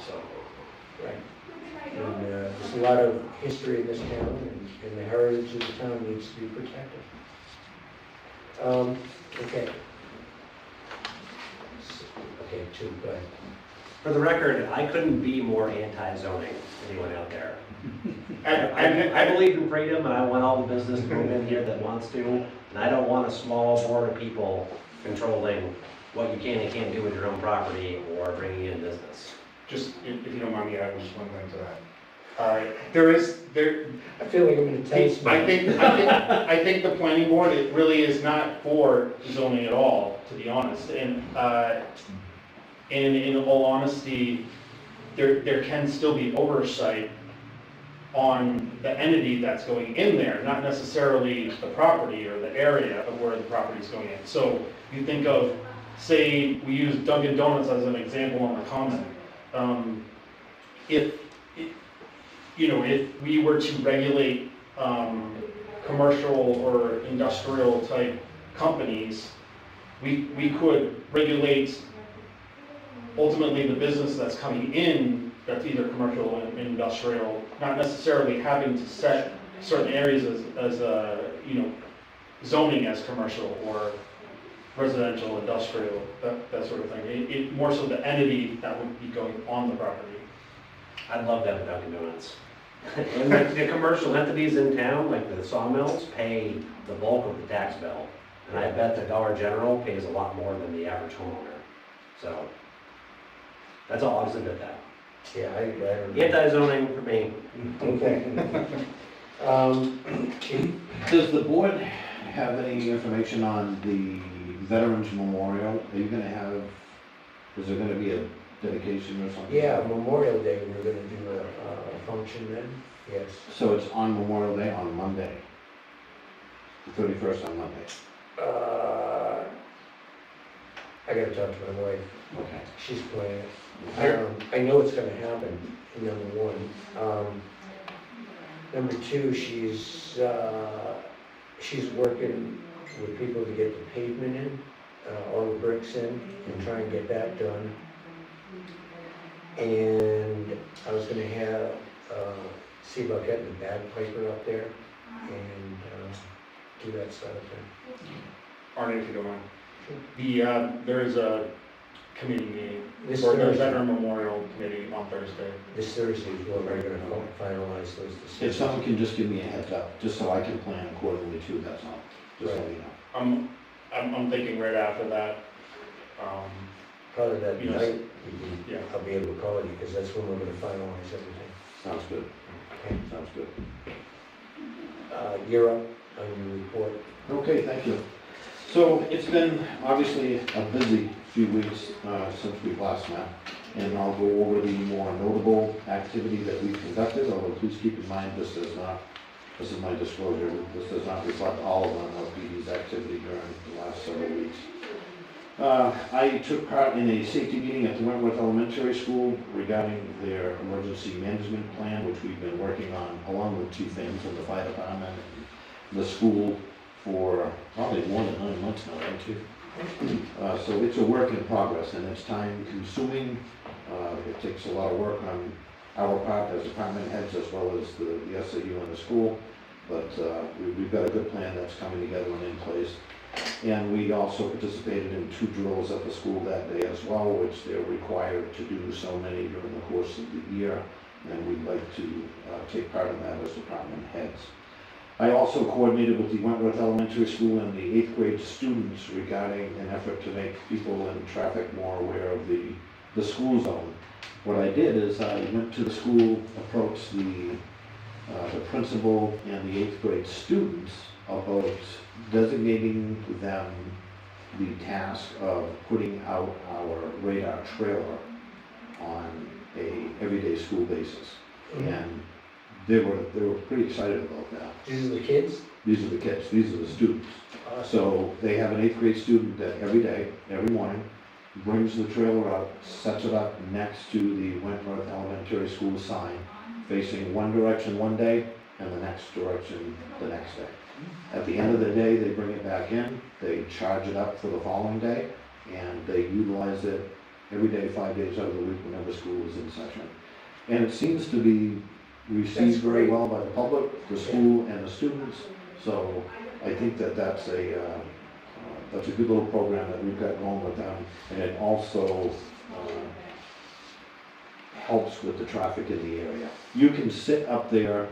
S1: so.
S3: Right. And there's a lot of history in this town, and the heritage of the town needs to be protected. Okay. Okay, two, go ahead.
S5: For the record, I couldn't be more anti-zoning, anyone out there. I believe in freedom, and I want all the business to move in here that wants to, and I don't want a small board of people controlling what you can and can't do with your own property or bringing in business.
S1: Just, if you don't mind me adding just one thing to that. I
S3: feel like I'm in a tense moment.
S1: I think the planning board, it really is not for zoning at all, to be honest. And in all honesty, there can still be oversight on the entity that's going in there, not necessarily the property or the area of where the property is going in. So you think of, say, we use Dunkin' Donuts as an example on the common. If we were to regulate commercial or industrial type companies, we could regulate ultimately the business that's coming in, that's either commercial or industrial, not necessarily having to set certain areas as zoning as commercial or residential, industrial, that sort of thing. It more so the entity that would be going on the property.
S5: I'd love to have a Dunkin' Donuts. And the commercial entities in town, like the sawmills, pay the bulk of the tax bill. And I bet the Dollar General pays a lot more than the average homeowner. So, that's all, I'll submit that.
S3: Yeah, I don't.
S5: Anti-zoning for me.
S3: Okay. Chief?
S6: Does the board have any information on the Veterans Memorial? Are you gonna have, is there gonna be a dedication or something?
S3: Yeah, Memorial Day, we're gonna do a function then, yes.
S6: So it's on Memorial Day on Monday? The 31st on Monday?
S3: I gotta talk to my wife,
S6: Okay.
S3: she's planning it. I know it's gonna happen, number one. Number two, she's working with people to get the pavement in, all the bricks in, and try and get that done. And I was gonna have, see about getting the bagpiper up there and, do that sort of thing.
S1: Arnie, if you don't mind. There is a committee meeting,
S3: This
S1: or the
S3: Thursday.
S1: Veteran Memorial Committee on Thursday.
S3: This Thursday is when we're gonna finalize those
S6: If
S3: decisions.
S6: someone can just give me a heads up, just so I can plan accordingly too, that's all, just so you know.
S1: I'm thinking right after that,
S3: Probably that
S1: You know,
S3: night,
S1: yeah.
S3: I'll be able to call you, because that's when we're gonna finalize everything.
S6: Sounds good,
S3: Okay.
S6: sounds good.
S3: You're up on your report.
S6: Okay, thank you. So it's been obviously a busy few weeks since we last met, and I'll go over the more notable activity that we've conducted, although please keep in mind this is my disclosure, this does not reflect all of NLPD's activity during the last several weeks. I took part in a safety meeting at the Wentworth Elementary School regarding their emergency management plan, which we've been working on along with two things in the fire department and the school for probably more than 9 months now, right, Chief? So it's a work in progress and it's time consuming. It takes a lot of work on our part as department heads as well as the SAU and the school. But we've got a good plan that's coming together and in place. And we also participated in 2 drills at the school that day as well, which they're required to do so many during the course of the year. And we'd like to take part in that as department heads. I also coordinated with the Wentworth Elementary School and the 8th grade students regarding an effort to make people in traffic more aware of the school zone. What I did is I went to the school, approached the principal and the 8th grade students about designating them the task of putting out our radar trailer on a everyday school basis. And they were pretty excited about that.
S3: These are the kids?
S6: These are the kids, these are the students. So they have an 8th grade student that every day, every morning, brings the trailer up, sets it up next to the Wentworth Elementary School sign, facing one direction one day and the next direction the next day. At the end of the day, they bring it back in, they charge it up for the following day, and they utilize it every day, 5 days out of the week whenever school is in session. And it seems to be received very well by the public, the school, and the students. So I think that's a good little program that we've got going with them, and it also helps with the traffic in the area. You can sit up there,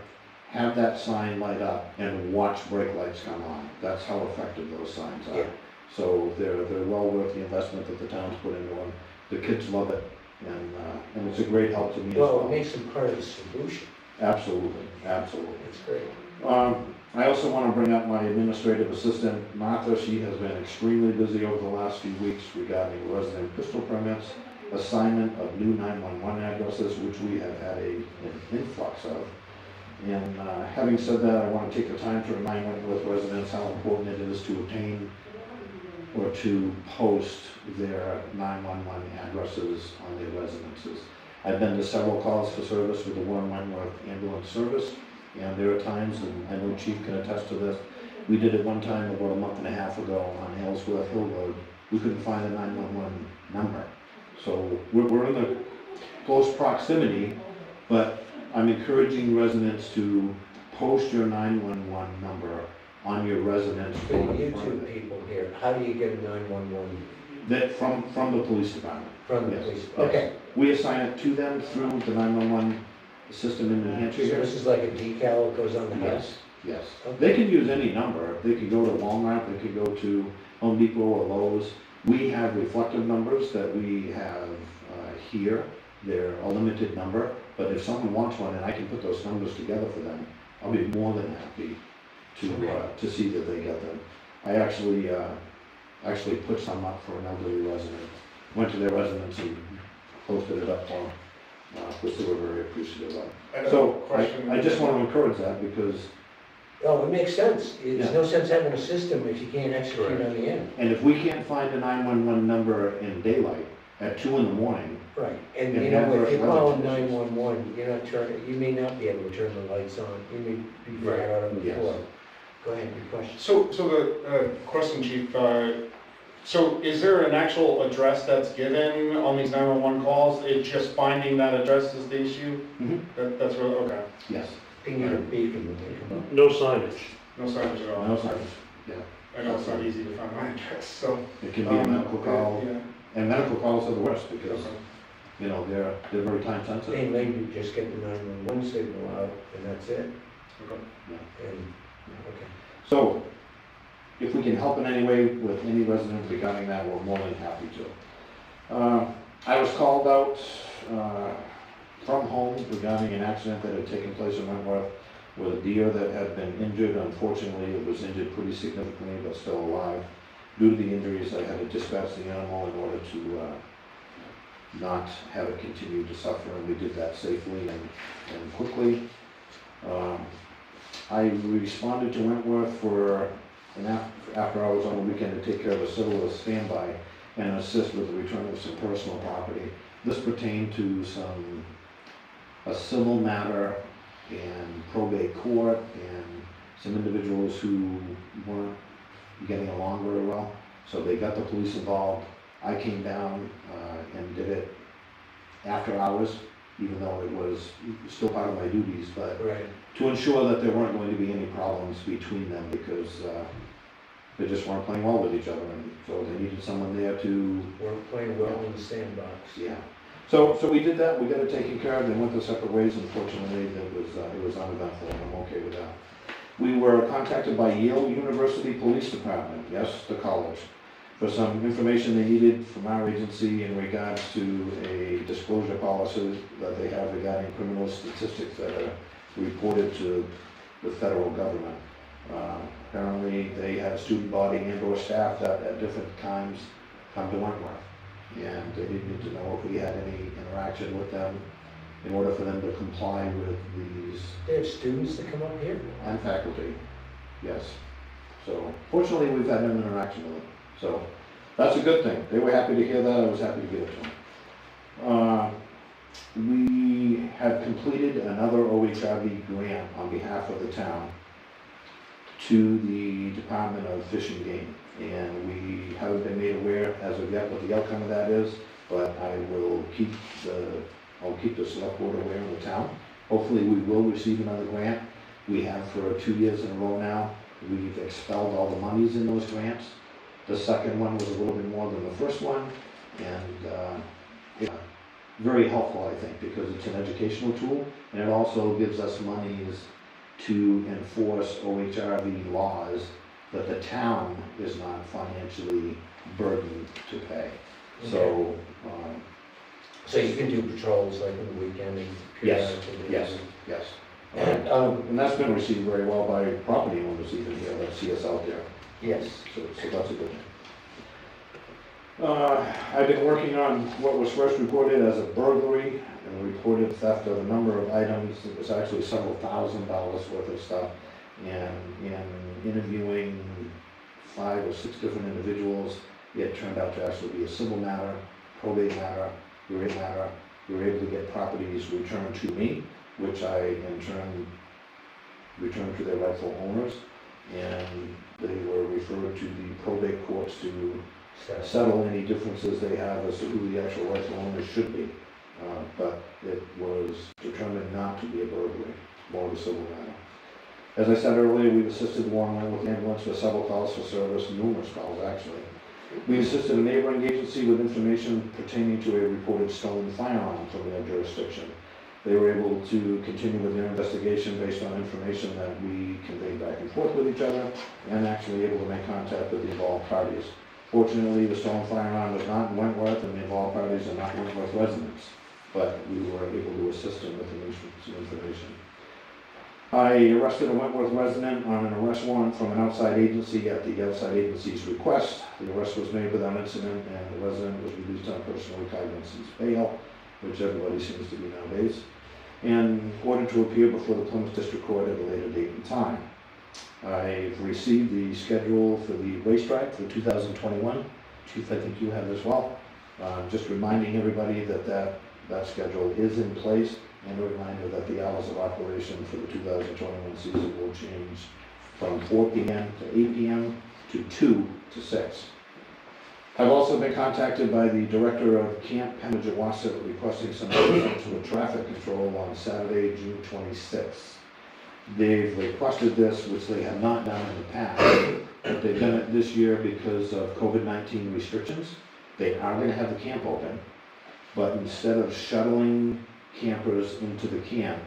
S6: have that sign light up, and watch brake lights come on. That's how effective those signs are.
S3: Yeah.
S6: So they're well worth the investment that the town's put into them. The kids love it, and it's a great help to me as
S3: Well,
S6: well.
S3: it makes them part of the solution.
S6: Absolutely, absolutely.
S3: That's great.
S6: I also want to bring up my administrative assistant, Martha. She has been extremely busy over the last few weeks regarding resident pistol permits, assignment of new 911 addresses, which we have had an influx of. And having said that, I want to take the time to remind Wentworth residents how important it is to obtain or to post their 911 addresses on their residences. I've been to several calls for service with the Warren Wentworth Ambulance Service, and there are times, and I know Chief can attest to this, we did it one time about a month and a half ago on Ellsworth Hill Road. We couldn't find the 911 number. So we're in the close proximity, but I'm encouraging residents to post your 911 number on your residence
S3: For
S6: phone.
S3: you two people here, how do you get a 911
S6: That from the police department.
S3: from the
S6: Yes,
S3: police?
S6: yes.
S3: Okay,
S6: We assign it to them through the 911 system in New
S3: so
S6: Hampshire.
S3: this is like a decal that goes on the house?
S6: Yes, yes.
S3: Okay.
S6: They can use any number. They could go to Walmart, they could go to Home Depot or Lowe's. We have reflective numbers that we have here. They're a limited number, but if someone wants one and I can put those numbers together for them, I'll be more than happy to see that they get them. I actually put some up for an elderly resident. Went to their residence and posted it up for them, which they were very appreciative of.
S1: I have a
S6: So
S1: question.
S6: I just want to encourage that because,
S3: Oh, it makes sense. There's
S6: Yeah.
S3: no sense having a system if you can't execute on the end.
S6: and if we can't find a 911 number in daylight at 2 in the morning,
S3: Right, and
S6: And
S3: you know, if you
S6: adverse
S3: call
S6: weather
S3: 911, you're not turning, you may not be able to turn the lights on. You may be
S1: Right,
S3: far out of the
S6: yes.
S3: floor. Go ahead, your question.
S1: So the question, Chief, so is there an actual address that's given on these 911 calls? It's just finding that address is the issue?
S6: Mhm.
S1: That's really, okay.
S6: yes,
S3: Ping your beacon when they come up.
S7: No signage.
S1: No signage at all?
S6: no signage.
S1: I know it's not easy to find my address, so.
S6: It can be a medical call.
S1: Yeah.
S6: And medical calls are the worst because, you know, they're very time sensitive.
S3: They maybe just get the 911 signal out and that's it.
S1: Okay.
S3: And, okay.
S6: So, if we can help in any way with any resident regarding that, we're more than happy to. I was called out from home regarding an accident that had taken place in Wentworth with a deer that had been injured. Unfortunately, it was injured pretty significantly, but still alive. Due to the injuries, I had to dispatch the animal in order to not have it continue to suffer, and we did that safely and quickly. I responded to Wentworth for after hours on the weekend to take care of a civil standby and assist with the return of some personal property. This pertained to a civil matter in probate court and some individuals who weren't getting along very well. So they got the police involved. I came down and did it after hours, even though it was still part of my duties, but
S3: Right.
S6: to ensure that there weren't going to be any problems between them because they just weren't playing well with each other, and so they needed someone there to,
S3: We're playing well in the sandbox.
S6: yeah. So we did that, we got it taken care of, they went their separate ways, unfortunately, it was uneventful, and I'm okay with that. We were contacted by Yale University Police Department, yes, the college, for some information they needed from our agency in regards to a disclosure policy that they have regarding criminal statistics that are reported to the federal government. Apparently, they had a student body and or staff that at different times come to Wentworth. And they needed to know if we had any interaction with them in order for them to comply with these,
S3: They have students that come up here.
S6: and faculty, yes. So fortunately, we've had no interaction with them. So that's a good thing. They were happy to hear that, I was happy to give it to them. We have completed another OHRV grant on behalf of the town to the Department of Fish and Game. And we haven't been made aware as of yet what the outcome of that is, but I'll keep the select board aware of the town. Hopefully we will receive another grant. We have for 2 years in a row now. We've expelled all the monies in those grants. The second one was a little bit more than the first one, and it's very helpful, I think, because it's an educational tool, and it also gives us monies to enforce OHRV laws that the town is not financially burdened to pay. So,
S3: So you can do patrols like on the weekend and period
S6: Yes,
S3: activities.
S6: yes, yes.
S3: And,
S6: And that's been received very well by property owners even here that see us out there.
S3: yes.
S6: So that's a good thing. I've been working on what was first reported as a burglary and reported theft of a number of items. It was actually several $1,000s worth of stuff. And in interviewing 5 or 6 different individuals, it turned out to actually be a civil matter, probate matter, rate matter. We were able to get properties returned to me, which I in turn returned to their rightful owners. And they were referred to the probate courts to settle any differences they have as to who the actual rightful owners should be. But it was determined not to be a burglary, more of a civil matter. As I said earlier, we've assisted Warren with ambulance with several calls for service, numerous calls actually. We assisted a neighboring agency with information pertaining to a reported stolen firearm from their jurisdiction. They were able to continue with their investigation based on information that we conveyed back and forth with each other, and actually able to make contact with the involved parties. Fortunately, the stolen firearm was not in Wentworth, and the involved parties are not Wentworth residents, but we were able to assist them with some information. I arrested a Wentworth resident on an arrest warrant from an outside agency at the outside agency's request. The arrest was made without incident, and the resident was released on personal recognizance bail, which everybody seems to be nowadays, and ordered to appear before the Plymouth District Court at a later date and time. I've received the schedule for the racetrack for 2021. Chief, I think you have as well. Just reminding everybody that schedule is in place, and a reminder that the hours of operation for the 2021 season will change from 4 p.m. to 8 p.m. to 2 to 6. I've also been contacted by the director of Camp Pemigewasset requesting some attention to a traffic control on Saturday, June 26th. They've requested this, which they have not done in the past, but they've done it this year because of COVID-19 restrictions. They are gonna have the camp open, but instead of shuttling campers into the camp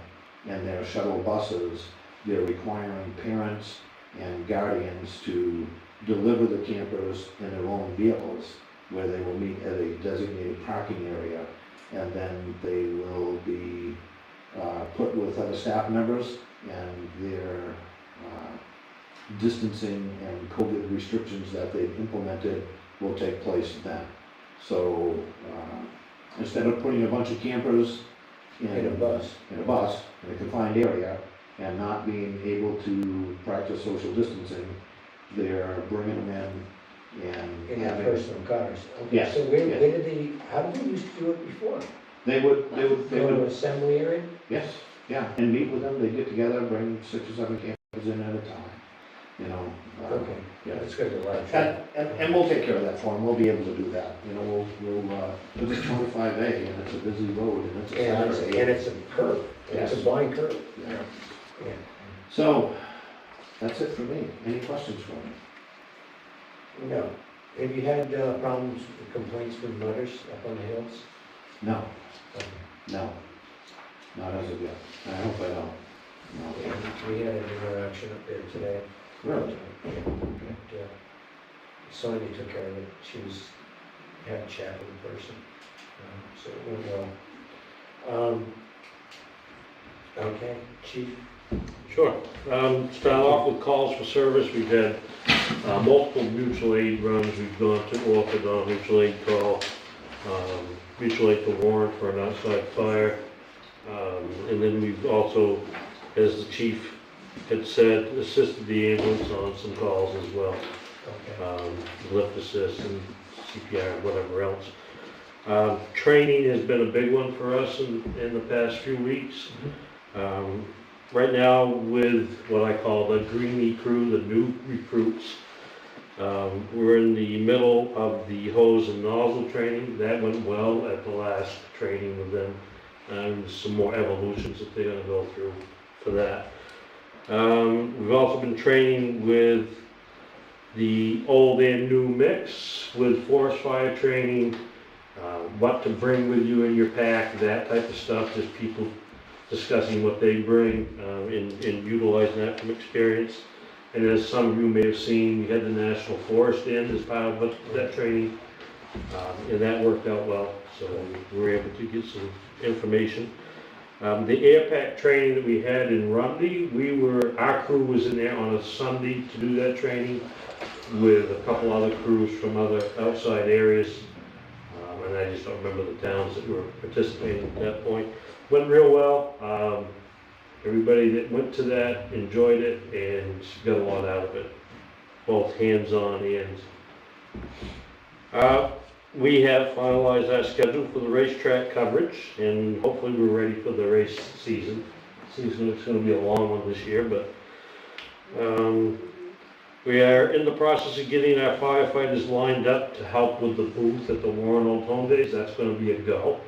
S6: and their shuttle buses, they're requiring parents and guardians to deliver the campers in their own vehicles, where they will meet at a designated parking area, and then they will be put with other staff members, and their distancing and COVID restrictions that they've implemented will take place then. So instead of putting a bunch of campers
S3: In a bus.
S6: in a confined area, and not being able to practice social distancing, they're bringing them in
S3: In their
S6: having.
S3: personal cars. Okay,
S6: Yes,
S3: so where
S6: yes.
S3: did they, how did they used to do it before?
S6: They would,
S3: Go to an assembly area?
S6: yes, yeah, and meet with them, they get together, bring 6 or 7 campers in at a time, you know.
S3: Okay,
S6: Yeah.
S3: that's gonna be a lot of
S6: And,
S3: trouble.
S6: and we'll take care of that for them, we'll be able to do that, you know, we'll, it's 25A, and it's a busy road, and it's a
S3: And
S6: Saturday.
S3: it's a curve, and it's a
S6: Yes.
S3: blind curve.
S6: Yeah.
S3: Yeah.
S6: So, that's it for me, any questions for me?
S3: No. Have you had problems, complaints from mutters up on the hills?
S6: No,
S3: Okay.
S6: no, not as of yet, I hope I don't, no.
S3: Yeah, we had an interaction up there today.
S6: Really?
S3: Yeah, and, Sonia took care of it, she was, had a chat with the person, so it went well. Okay, chief?
S7: Sure. Start off with calls for service. We've had multiple mutual aid runs. We've gone to Orford on a mutual aid call, mutual aid to Warren for an outside fire. And then we've also, as the chief had said, assisted the ambulance on some calls as well.
S3: Okay.
S7: Lift assist and CPR, whatever else. Training has been a big one for us in the past few weeks. Right now, with what I call the greenie crew, the new recruits, we're in the middle of the hose and nozzle training. That went well at the last training with them. And some more evolutions that they're gonna go through for that. We've also been training with the old and new mix with forest fire training, what to bring with you in your pack, that type of stuff, just people discussing what they bring, and utilizing that from experience. And as some of you may have seen, we had the National Forest in as part of that training, and that worked out well, so we were able to get some information. The air pack training that we had in Rumney, our crew was in there on a Sunday to do that training with a couple other crews from other outside areas, and I just don't remember the towns that were participating at that point. Went real well. Everybody that went to that enjoyed it and got a lot out of it, both hands-on and. We have finalized our schedule for the racetrack coverage, and hopefully we're ready for the race season. Seems it's going to be a long one this year, but we are in the process of getting our firefighters lined up to help with the booth at the Warren Old Home Days. That's going to be a go.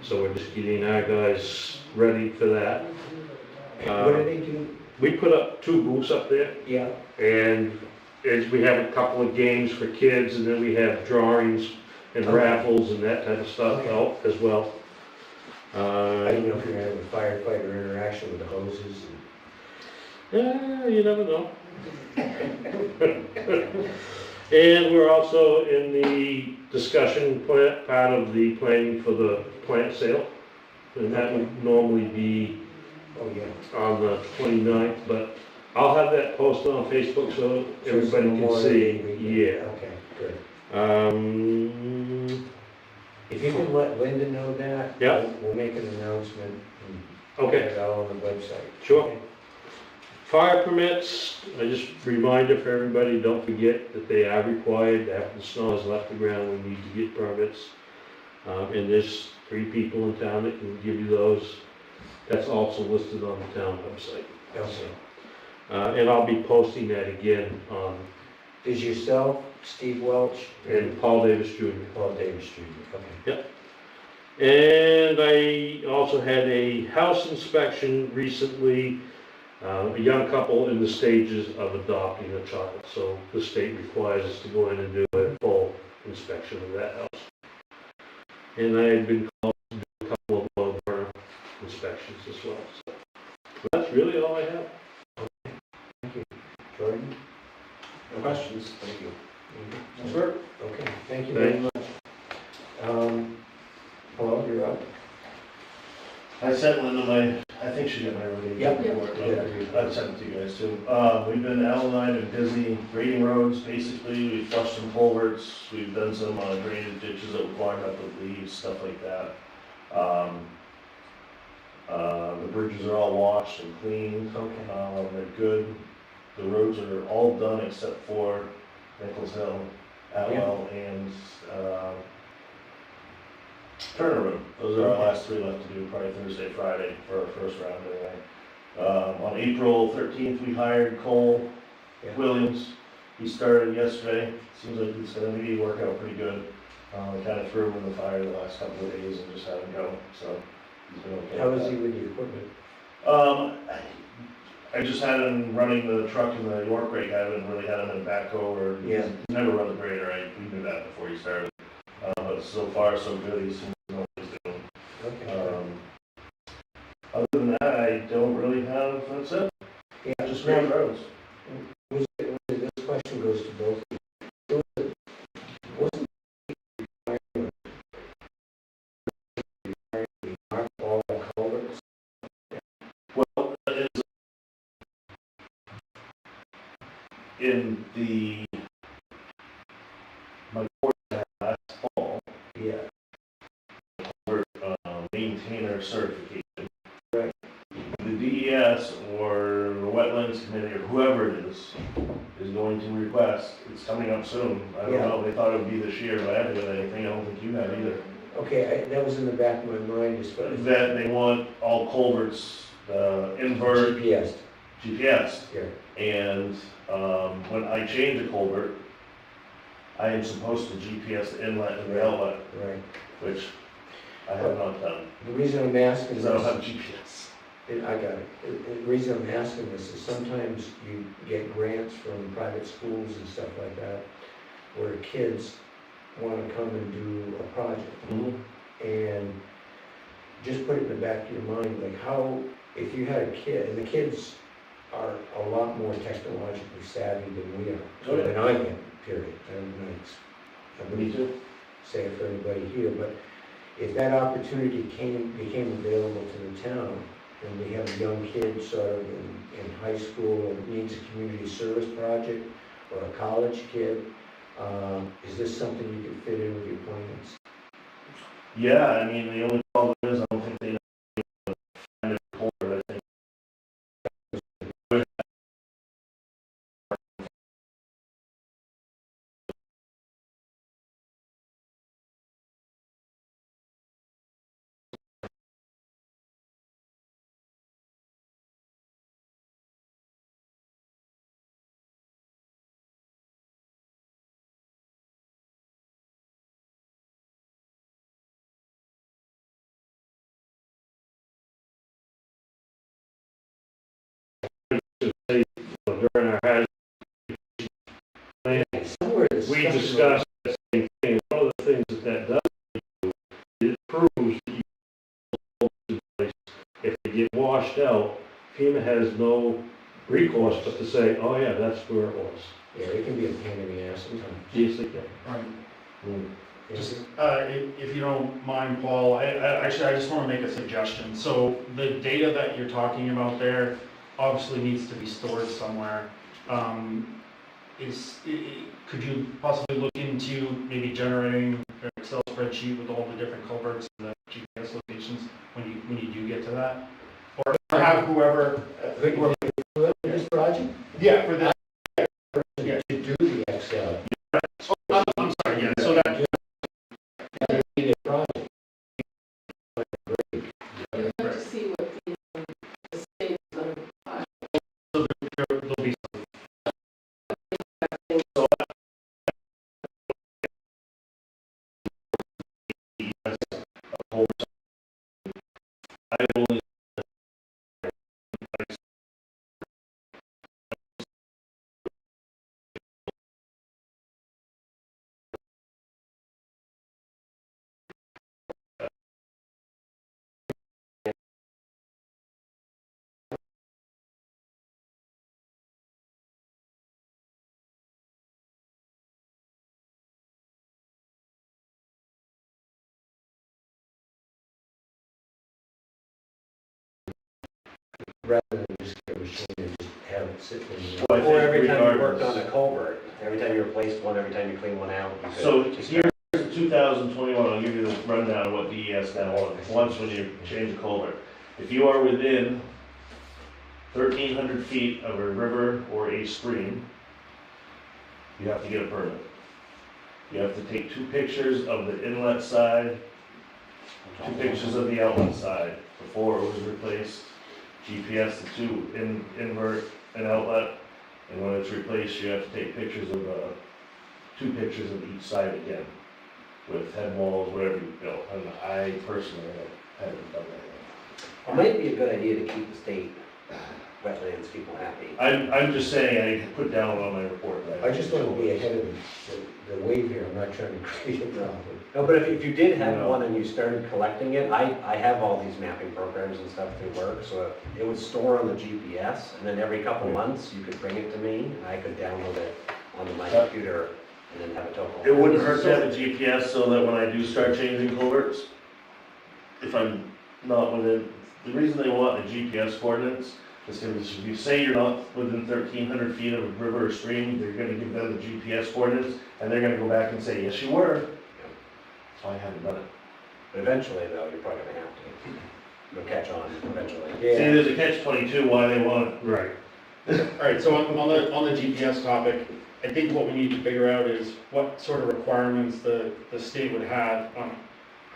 S7: So we're just getting our guys ready for that.
S3: What do they do?
S7: We put up 2 booths up there,
S3: Yeah,
S7: and we have a couple of games for kids, and then we have drawings and
S3: Okay.
S7: raffles and that type of stuff
S3: Okay.
S7: out as well.
S3: I didn't know if you're gonna have a firefighter interaction with the hoses and.
S7: Yeah, you never know. And we're also in the discussion part of the planning for the plant sale. And that would normally be
S3: Oh, yeah.
S7: on the 29th, but I'll have that posted on Facebook so everybody can
S3: Memorial
S7: see.
S3: Day weekend.
S7: Yeah.
S3: Okay, good.
S7: If
S3: If you can let Linda know that.
S7: Yeah.
S3: We'll make an announcement and
S7: Okay,
S3: put it all on the website.
S7: sure.
S3: Okay.
S7: Fire permits, I just reminder for everybody, don't forget that they are required after the snow has left the ground, we need to get permits. And there's 3 people in town that can give you those. That's also listed on the town website.
S3: Okay.
S7: And I'll be posting that again on,
S3: Is yourself, Steve Welch,
S7: and Paul Davis Jr.
S3: Paul Davis Jr., okay.
S7: And I also had a house inspection recently, a young couple in the stages of adopting a child. So the state requires us to go in and do a full inspection of that house. and I had been called to do a couple of oil burner inspections as well. So that's really all I have.
S3: Jordan?
S6: No questions, thank you.
S3: Sure. Okay, thank you very much. Paul, you're up.
S2: I sent Linda I think she got my everything.
S3: Yep.
S2: report.
S3: Yeah.
S2: Okay. I've sent it to you guys too. We've been Al and I have been busy grading roads, basically, we've flushed some culverts, we've done some drainage ditches that were clogged up with leaves, stuff like that. The bridges are all washed and cleaned, they're good. The roads are all done except for Nichols Hill, Atwell, and, Turner Road. Those are our last three left to do, probably Thursday, Friday for our first round anyway. On April 13th, we hired Cole
S3: Yeah.
S2: Williams. He started yesterday. Seems like it's gonna maybe work out pretty good. We kind of threw him in the fire the last couple of days and just had him go, so he's been okay.
S3: How
S2: with
S3: is
S2: that.
S3: he with the equipment?
S2: I just had him running the truck in the York rake. I haven't really had him in backhoe or,
S3: Yeah.
S2: he's never run the grader. We knew that before he started. But so far, so good. He seems to know what he's doing.
S3: Okay.
S2: Other than that, I don't really have, that's it.
S3: Yeah,
S2: Just great roads.
S3: this question goes to both. Wasn't mark all the culverts?
S2: Well, that is in the, my course last fall,
S3: Yeah.
S2: for maintainer certification.
S3: Right.
S2: The DES or the Wetlands Committee or whoever it is going to request, it's coming up soon. I don't
S3: Yeah.
S2: know, they thought it would be this year, but I haven't got anything, I don't think you have either.
S3: Okay, that was in the back of my mind as far as
S2: That they want all culverts, invert
S3: GPS.
S2: GPS.
S3: Yeah.
S2: And, when I change a culvert, I am supposed to GPS the inlet and the outlet,
S3: Right.
S2: which I have not done,
S3: The reason I'm asking
S2: because I don't
S3: this,
S2: have GPS.
S3: I got it. The reason I'm asking this is sometimes you get grants from private schools and stuff like that, where kids want to come and do a project. And just put it in the back of your mind, like how, if you had a kid, and the kids are a lot more technologically savvy than we are,
S2: Oh, yeah.
S3: than I am, period. I
S2: Me
S3: wouldn't
S2: too.
S3: say it for anybody here, but if that opportunity became available to the town, and we have a young kid sort of in high school and needs a community service project, or a college kid, is this something you could fit in with your plans?
S2: Yeah, I mean, the only problem is, I don't think they know how to find a culvert, I think.
S7: During our hazard plan,
S3: Somewhere this
S7: we
S3: stuff-
S7: discussed the same thing. One of the things that does do, it proves that you hold in place. If they get washed out, FEMA has no recourse but to say, oh yeah, that's where it was.
S3: Yeah, it can be a pain in the ass sometimes.
S7: Yes, they can.
S1: Right.
S3: Yeah.
S1: Just, if you don't mind, Paul, actually, I just want to make a suggestion. So the data that you're talking about there obviously needs to be stored somewhere. Could you possibly look into maybe generating an Excel spreadsheet with all the different culverts and the GPS locations when you do get to that? Or have whoever,
S3: This project,
S1: yeah, for the,
S3: to do the Excel,
S1: I'm sorry, yeah, so that,
S3: you need a project.
S4: I'd like to see what the state is going to
S1: there'll be
S2: I only
S3: rather than just get a machine and just have it sit in.
S2: Well, I
S5: Or
S2: think
S5: every time you worked
S2: regardless-
S5: on a culvert, every time you replaced one, every time you clean one out. you could
S2: So
S5: just-
S2: here's 2021, I'll give you the rundown of what DES now wants when you change a culvert. If you are within 1,300 feet of a river or a stream, you have to get a permit. You have to take 2 pictures of the inlet side, 2 pictures of the outlet side before it was replaced. GPS to invert an outlet, and when it's replaced, you have to take pictures of 2 pictures of each side again, with head walls, whatever you built. And I personally haven't done that
S5: It might be a good idea to keep the state wetlands people happy.
S2: yet. I'm just saying, I put down on my report that.
S3: I just want to be ahead of the wave here, I'm not trying to create a problem.
S5: No, but if you did have
S2: No.
S5: one and you started collecting it, I have all these mapping programs and stuff through work, so it would store on the GPS, and then every couple months, you could bring it to me, and I could download it onto my computer, and then have it total.
S2: It wouldn't hurt to have a GPS so that when I do start changing culverts, if I'm not within, the reason they want the GPS coordinates is because if you say you're not within 1,300 feet of a river or stream, they're gonna give them the GPS coordinates, and they're gonna go back and say, yes, you were. So I haven't done it.
S5: But eventually, though, you're probably gonna have to. You'll catch on eventually.
S2: See, there's a catch-22 why they want it.
S7: Right.
S1: Alright, so on the GPS topic, I think what we need to figure out is what sort of requirements the state would have on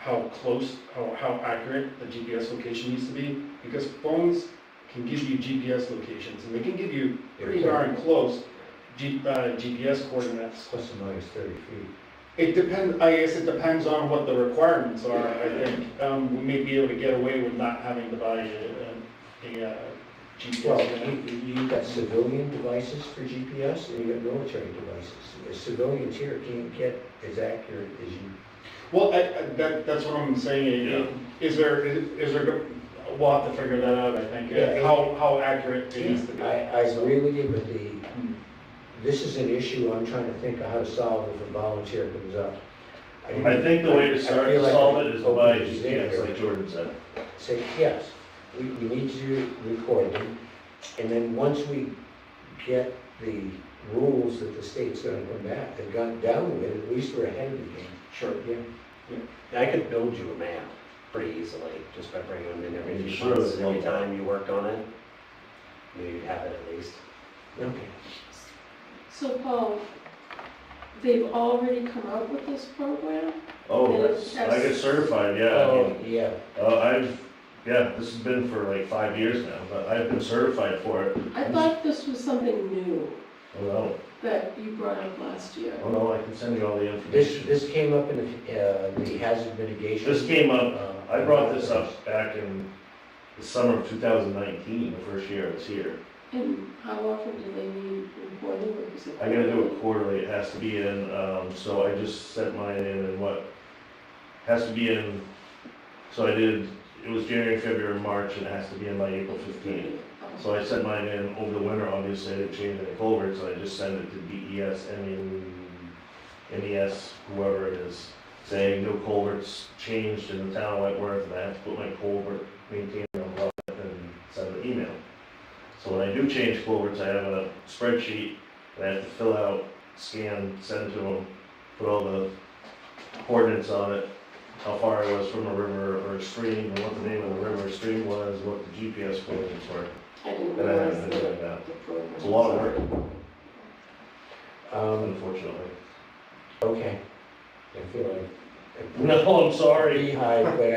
S1: how close, how accurate the GPS location needs to be, because phones can give you GPS locations, and they can give you pretty darn close GPS coordinates.
S3: Plus or minus 30 feet.
S1: It depends, I guess it depends on what the requirements are, I think. We may be able to get away with not having to buy a GPS.
S3: Well, you've got civilian devices for GPS, and you've got military devices. The civilians here can't get as accurate as you.
S1: Well, that's what I'm saying,
S2: Yeah.
S1: is there, we'll have to figure that out, I think,
S3: Yeah.
S1: how accurate it needs to be.
S3: I agree with you, but this is an issue I'm trying to think of how to solve if a volunteer comes up.
S2: I think the way to start to solve it is to buy
S3: Open this in
S2: GPS,
S3: here.
S2: like Jordan said.
S3: Say, yes, we need to record them, and then once we get the rules that the state's gonna come back, they've gone down with, at least we're ahead of the game.
S5: Sure.
S3: Yeah.
S5: I could build you a map pretty easily, just by bringing them in every few
S2: Sure,
S5: months,
S2: no
S5: every
S2: problem.
S5: time you worked on it. Maybe you'd have it at least.
S3: Okay.
S4: So Paul, they've already come out with this program?
S2: Oh, I get certified, yeah. I mean,
S3: Oh, yeah.
S2: This has been for like 5 years now, but I've been certified for it.
S4: I thought this was something new
S2: Oh
S4: that you brought up last year.
S2: no, I can send you all the information.
S3: This came up in the hazard mitigation.
S2: This came up, I brought this up back in the summer of 2019, the first year I was here.
S4: And how often do they need reporting? Or is it
S2: I gotta do it quarterly, it has to be in, so I just sent mine in and has to be in, so I did, it was January, February, March, and it has to be in by April 15th. So I sent mine in over the winter, obviously, I didn't change any culverts, so I just sent it to DES, MES, whoever it is, saying no culverts changed in the town of Wentworth, and I have to put my culvert maintained on lot and send an email. So when I do change culverts, I have a spreadsheet that I have to fill out, scan, send to them, put all the coordinates on it, how far I was from a river or a stream, and what the name of the river or stream was, what the GPS coordinates were.
S4: I didn't
S2: And I
S4: realize
S2: haven't been doing that.
S4: the program.
S2: It's a lot of work,
S3: Um,
S2: unfortunately.
S3: okay. I feel like.
S2: No, I'm sorry.
S3: Beehive, but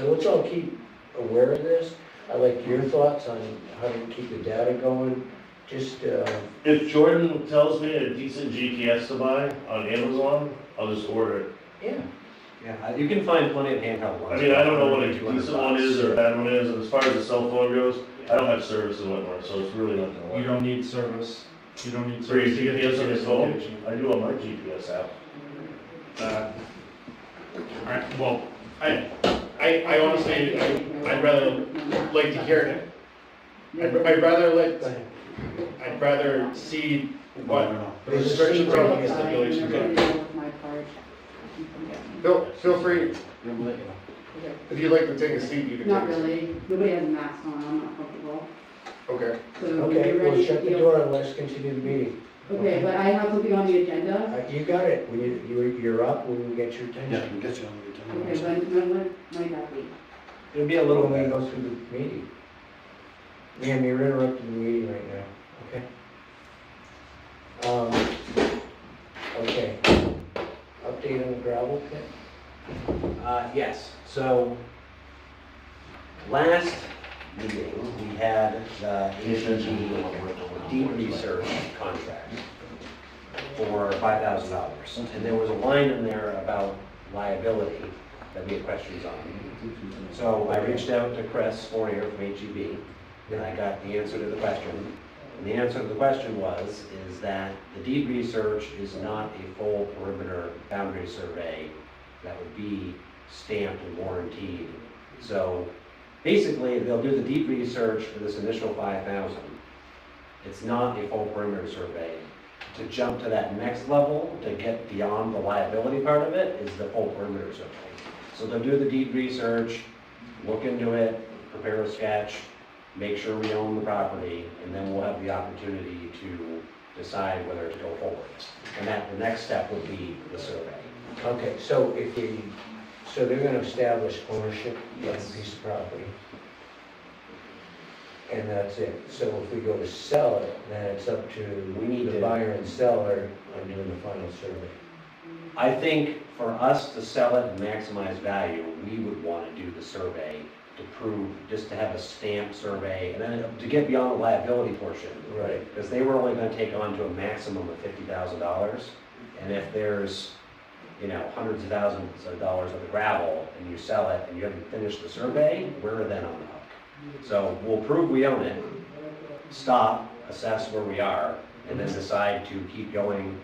S3: let's all keep aware of this. I like your thoughts on how to keep the data going, just,
S2: If Jordan tells me a decent GPS to buy on Amazon, I'll just order it.
S3: yeah.
S5: Yeah, you can find plenty of handheld ones.
S2: I mean, I don't know what a
S5: 200
S2: decent one
S5: bucks.
S2: is or a bad one is, and as far as the cell phone goes, I don't have service in Wentworth, so it's really not gonna
S1: You
S2: work.
S1: don't need service, you don't need
S2: For your
S1: service to get
S2: GPS on your phone,
S1: location.
S2: I do on my GPS app.
S1: Alright, well, I honestly, I'd rather like to hear it. I'd rather see what the restrictions are, what the stipulations are. Feel free,
S8: Okay.
S1: If you'd like to take a seat, you can take
S8: Not
S1: a seat.
S8: really, nobody has a mask on, I'm not comfortable.
S1: Okay.
S8: So when
S3: Okay,
S8: you're
S3: we'll
S8: ready,
S3: shut the
S8: feel-
S3: door and let's continue the meeting.
S8: Okay, but I have something on the agenda.
S3: You got it, when you're up, when we get your
S6: Yeah,
S3: attention.
S6: we'll get you on the
S8: Okay,
S6: agenda.
S8: when might that be?
S5: It'll be a little
S3: When we
S5: bit.
S3: go through the meeting. Ma'am, you're interrupting the meeting right now, okay? Okay. Update on the gravel pit?
S5: Yes, so last meeting, we had the ACG deep research contract for $5,000. And there was a line in there about liability that we had questions on. So I reached out to Chris Fournier from HEB, and I got the answer to the question. And the answer to the question is that the deed research is not a full perimeter boundary survey that would be stamped and warranted. So basically, they'll do the deed research for this initial 5,000. It's not a full perimeter survey. To jump to that next level, to get beyond the liability part of it, is the full perimeter survey. So they'll do the deed research, look into it, prepare a sketch, make sure we own the property, and then we'll have the opportunity to decide whether to go forward. And that, the next step would be the survey.
S3: Okay, so so they're gonna establish ownership of
S5: Yes.
S3: the piece of property. And that's it. So if we go to sell it, then it's up to
S5: We need
S3: the
S5: to-
S3: buyer and seller on doing the final survey.
S5: I think for us to sell it and maximize value, we would want to do the survey to prove, just to have a stamped survey, and then to get beyond the liability portion.
S3: Right.
S5: Because they were only gonna take on to a maximum of $50,000, and if there's, hundreds of thousands of dollars of the gravel, and you sell it, and you haven't finished the survey, we're then on the hook. So we'll prove we own it, stop, assess where we are, and then decide to keep going.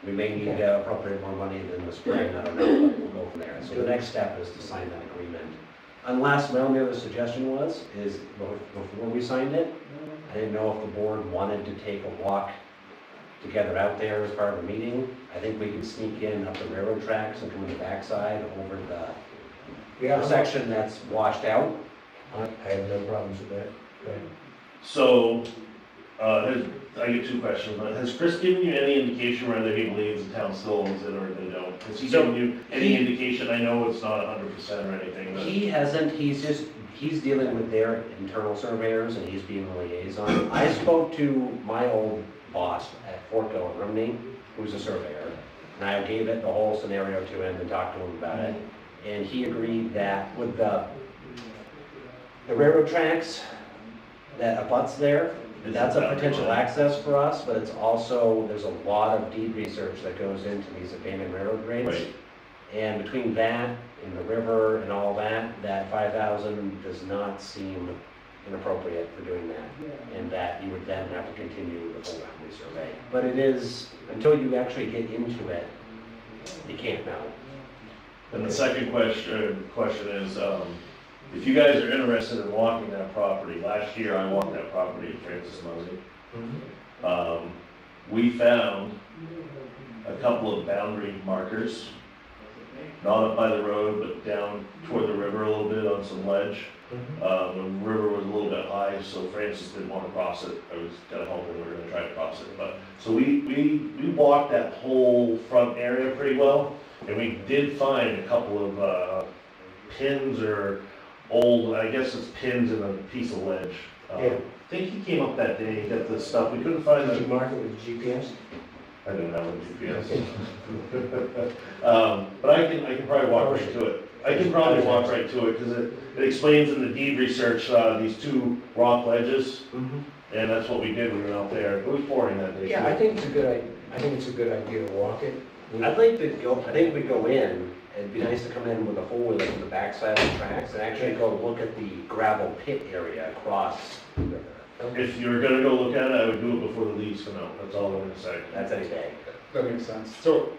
S5: We may need to appropriate more money in the spring, I don't know, but we'll go from there. So the next step is to sign that agreement. Unless, my only other suggestion is before we signed it, I didn't know if the board wanted to take a walk together out there as part of a meeting. I think we could sneak in up the railroad tracks and come in the backside over
S3: Yeah,
S5: the section that's washed out.
S3: I have no problems with that. Go ahead.
S2: So, I get two questions. Has Chris given you any indication whether he believes the town still owns it or they don't? Has he
S5: So,
S2: given you any indication? I know it's not 100% or anything, but.
S5: He hasn't, he's dealing with their internal surveyors and he's being a liaison. I spoke to my old boss at Fortco in Rumney, who's a surveyor, and I gave it the whole scenario to him and talked to him about it. And he agreed that with the railroad tracks that abuts there, that's a potential access for us, but it's also, there's a lot of deed research that goes into these abandoned railroad grades.
S2: Right.
S5: And between that and the river and all that, that 5,000 does not seem inappropriate for doing that. And that you would then have to continue the full boundary survey. But it is, until you actually get into it, you can't know.
S2: And the second question is, if you guys are interested in walking that property, last year I walked that property at Francis Mosey. We found a couple of boundary markers, not up by the road, but down toward the river a little bit on some ledge. The river was a little bit high, so Francis didn't want to cross it. I was kind of hoping we were going to try to cross it. But so we walked that whole front area pretty well, and we did find a couple of pins or old, I guess it's pins in a piece of ledge.
S3: Yeah.
S2: I think he came up that day, he got this stuff. We couldn't find
S3: Did you
S2: the.
S3: mark it with GPS?
S2: I don't have a GPS. But I can probably walk right to it. I can probably walk right to it, because it explains in the deed research, these two rock ledges, and that's what we did, we went out there. It was pouring that day.
S3: Yeah, I think it's a good idea to walk it.
S5: I think we'd go in, it'd be nice to come in with a four-wheeler from the backside of the tracks and actually go look at the gravel pit area across the river.
S2: If you were gonna go look at it, I would do it before the leaves come out, that's all I'm gonna say.
S5: That's any day.
S1: That makes sense. So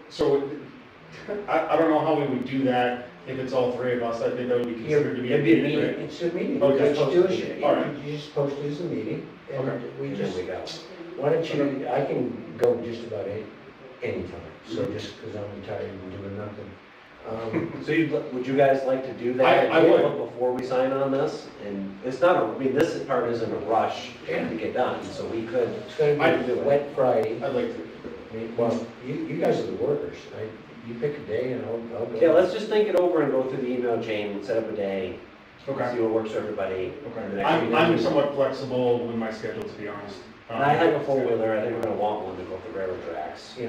S1: I don't know how we would do that if it's all three of us. I think that would be considered to be a
S5: It'd be a
S1: meeting,
S5: meeting.
S1: right?
S3: It's a meeting.
S1: Okay.
S3: What you do is
S1: All right.
S3: you just post it as a meeting, and
S1: Okay.
S3: we
S5: And
S3: just,
S5: then we go.
S3: why don't you, I can go just about any time, so just because I'm retired and doing nothing.
S5: So would you guys like to do that?
S1: I would.
S5: Before we sign on this? And it's not I mean, this part isn't a rush to get done, so we could.
S3: It's gonna be wet Friday.
S1: I'd like to.
S3: Well, you guys are the workers, right? You pick a day and I'll go.
S5: Yeah, let's just think it over and go through the email chain and set up a day.
S1: Okay.
S5: See what works for everybody. And the
S1: Okay.
S5: next meeting-
S1: I'm somewhat flexible with my schedule, to be honest.
S5: And I have a four-wheeler, I think we're gonna want one to go up the railroad tracks.
S3: Yeah.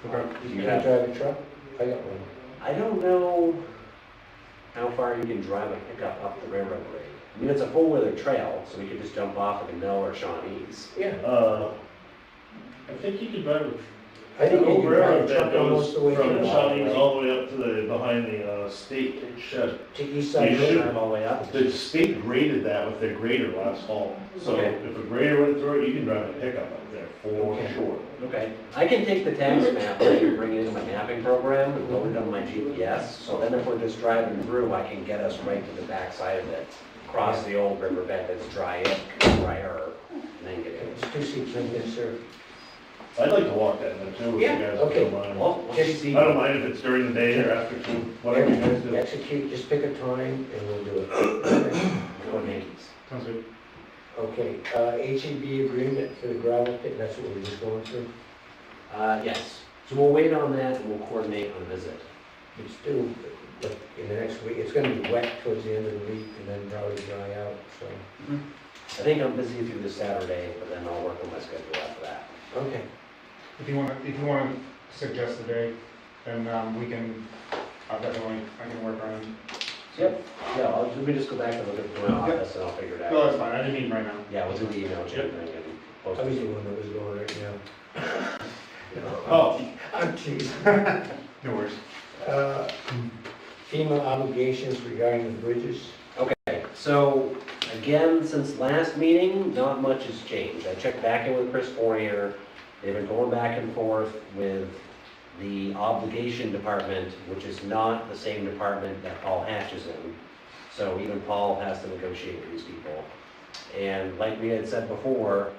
S1: Okay.
S3: You can drive a truck? I got one.
S5: I don't know how far you can drive a pickup up the railroad grade. I mean, it's a four-wheeler trail, so we could just jump off at the Mill or Shawnee's.
S3: Yeah.
S2: I think you could drive
S3: I think you can drive
S2: railroad
S3: a
S2: that
S3: truck almost
S2: goes
S3: the way
S2: from
S3: to
S2: Shawnee's all the way up to behind the state shed.
S3: east side.
S2: You should-
S5: Drive all the way up.
S2: The state graded that with their grader last fall, so
S5: Okay.
S2: if a grader went through it, you can drive a pickup up there for
S3: Okay.
S2: sure.
S5: Okay, I can take the tax map and I can bring it into my mapping program and load it on my GPS. So then if we're just driving through, I can get us right to the back side of it. Cross the old riverbed that's drier, and then get in.
S3: It's 2 seats in there, sir.
S2: I'd like to walk that then too, if you
S3: Yeah,
S2: guys
S3: okay.
S2: don't mind.
S5: Well, we'll
S3: Just
S5: see.
S2: I don't mind if it's during the day or after two, whatever you guys do.
S3: Execute, just pick a time and we'll do it.
S5: Coordinate.
S1: Sounds good.
S3: Okay, HEB agreement for the gravel pit, that's what we're just going through.
S5: Yes, so we'll wait on that and we'll coordinate on a visit.
S3: It's due, like, in the next week. It's gonna be wet towards the end of the week and then probably dry out, so.
S5: I think I'm busy through this Saturday, but then I'll work on my schedule after that.
S3: Okay.
S1: If you wanna suggest a day, then, we can, I can work on it.
S5: Yep. Yeah, let me just go back and look at my office and I'll figure it
S1: No,
S5: out.
S1: that's fine, I didn't mean right now.
S5: Yeah, we'll do the email chain
S1: Yep.
S5: thing and
S3: I
S5: post
S3: was
S5: it.
S3: the one that was going right now.
S1: Oh,
S3: I'm teasing.
S1: no worries.
S3: FEMA obligations regarding the bridges.
S5: Okay, so again, since last meeting, not much has changed. I checked back in with Chris Fournier. They've been going back and forth with the obligation department, which is not the same department that Paul Hatch is in. So even Paul has to negotiate with these people. And like we had said before,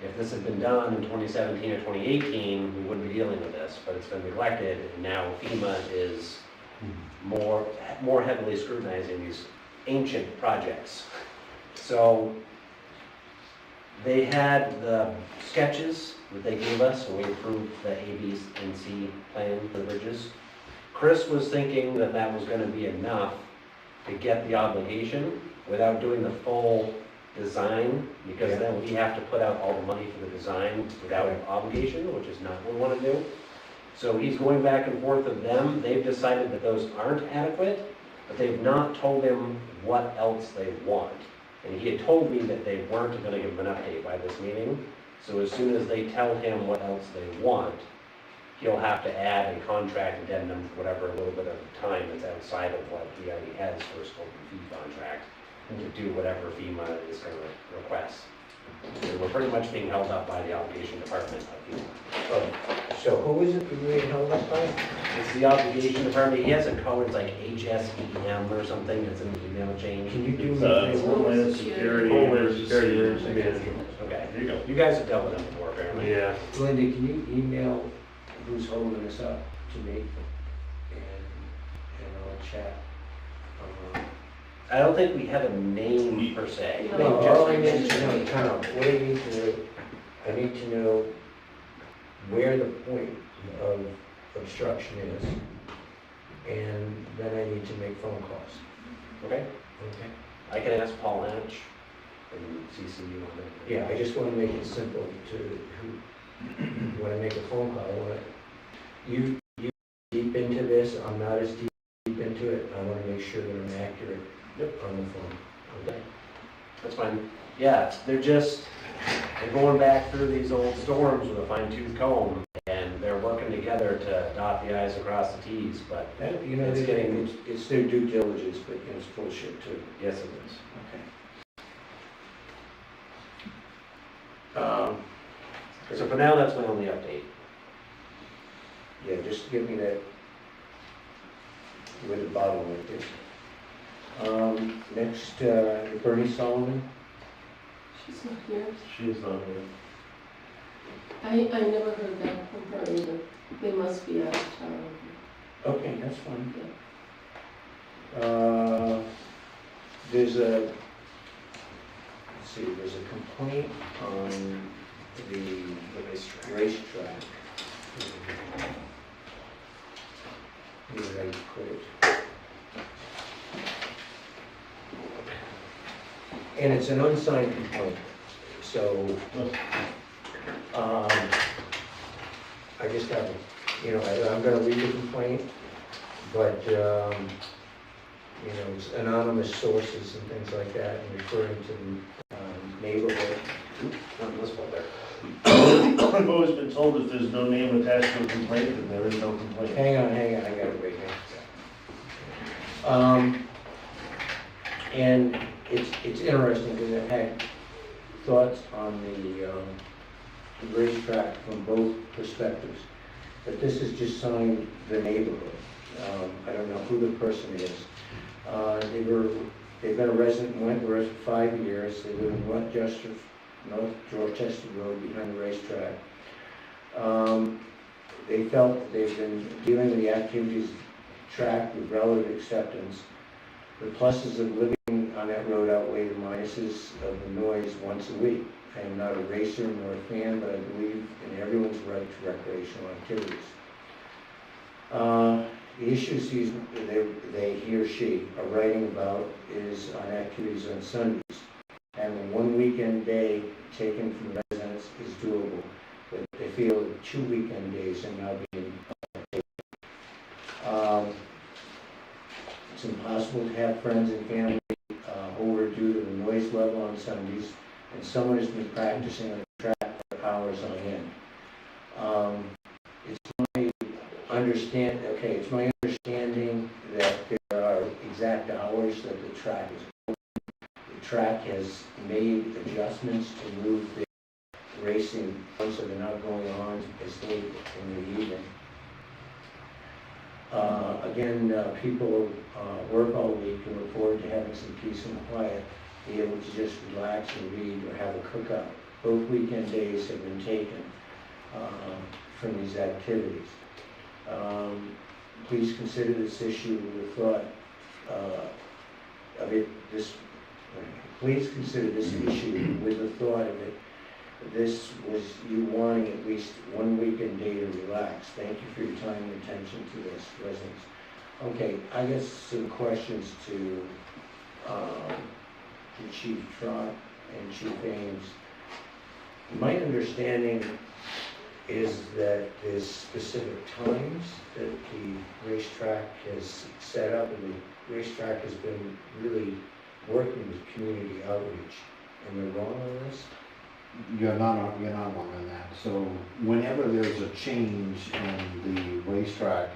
S5: if this had been done in 2017 or 2018, we wouldn't be dealing with this, but it's been neglected, and now FEMA is more heavily scrutinizing these ancient projects. So they had the sketches that they gave us when we approved the A, B, and C plan for the bridges. Chris was thinking that that was gonna be enough to get the obligation without doing the full design, because then we have to put out all the money for the design without an obligation, which is not what we wanna do. So he's going back and forth with them. They've decided that those aren't adequate, but they've not told him what else they want. And he had told me that they weren't gonna give him an update by this meeting. So as soon as they tell him what else they want, he'll have to add a contract addendum for whatever little bit of time that's outside of what he already has for a scope and fee contract, and to do whatever FEMA is gonna request. So we're pretty much being held up by the obligation department of FEMA.
S3: Oh, so who is it that we held up by?
S5: It's the obligation department, he has a code, it's like HSEM or something, it's in the email chain.
S3: Can you do
S2: It's
S3: me a favor?
S2: Homeland Security.
S7: Homeland Security, Emergency Management.
S5: Okay,
S2: There you go.
S5: you guys have dealt with them before, apparently.
S7: Yeah,
S3: Linda, can you email who's holding this up to me? And I'll chat.
S5: I don't think we have a name per se.
S4: No.
S3: No, all I need to know, kind of, what I need to know, I need to know where the point of obstruction is. And then I need to make phone calls.
S5: Okay,
S3: Okay?
S5: I can ask Paul Hatch and CC you on it.
S3: Yeah, I just want to make it simple to, when I make a phone call, I want you deep into this, I'm not as deep into it, I want to make sure that I'm accurate on the phone. Okay?
S5: That's fine. Yeah, they're going back through these old storms with a fine tooth comb, and they're working together to dot the i's across the t's, but
S3: That, you know,
S5: It's getting-
S3: it's their due diligence, but you know, it's bullshit too.
S5: yes, it is.
S3: Okay.
S5: So for now, that's my only update.
S3: Yeah, just give me that with the bottle right there. Next, Bernie Solomon.
S4: She's not here.
S2: She's not here.
S4: I never heard that from her either. They must be out of town.
S3: Okay, that's fine. There's a, let's see, there's a complaint on the racetrack. Where did I put it? And it's an unsigned complaint, so, I just have, I'm gonna read the complaint, but, it's anonymous sources and things like that, and referring to the neighborhood.
S5: Nothing visible there.
S2: I've always been told if there's no name attached to a complaint, then there is no complaint.
S3: Hang on, I got it right here. And it's interesting because I've had thoughts on the racetrack from both perspectives. But this is just signed the neighborhood. I don't know who the person is. They've been a resident in Wentworth for 5 years. They live in North Dorchester Road behind the racetrack. They felt that they've been dealing with the activities of the track with relative acceptance. The pluses of living on that road outweigh the minuses of the noise once a week. I am not a racer nor a fan, but I believe in everyone's right to recreational activities. The issues he or she are writing about is on activities on Sundays. Having one weekend day taken from residents is doable, but they feel that 2 weekend days are now being taken. It's impossible to have friends and family over due to the noise level on Sundays, and someone has been practicing on the track for hours on end. It's my understanding that there are exact hours that the track is open. The track has made adjustments to move the racing so they're not going on as late in the evening. People work all week and look forward to having some peace and quiet, be able to just relax and read or have a cookout. Both weekend days have been taken from these activities. Please consider this issue with the thought of it. Please consider this issue with the thought of it. This was you wanting at least 1 weekend day to relax. Thank you for your time and attention to this, residents. Okay, I guess some questions to Chief Trot and Chief Ames. My understanding is that there's specific times that the racetrack has set up, and the racetrack has been really working with community outreach. Am I wrong on this?
S6: You're not wrong on that. So whenever there's a change in the racetrack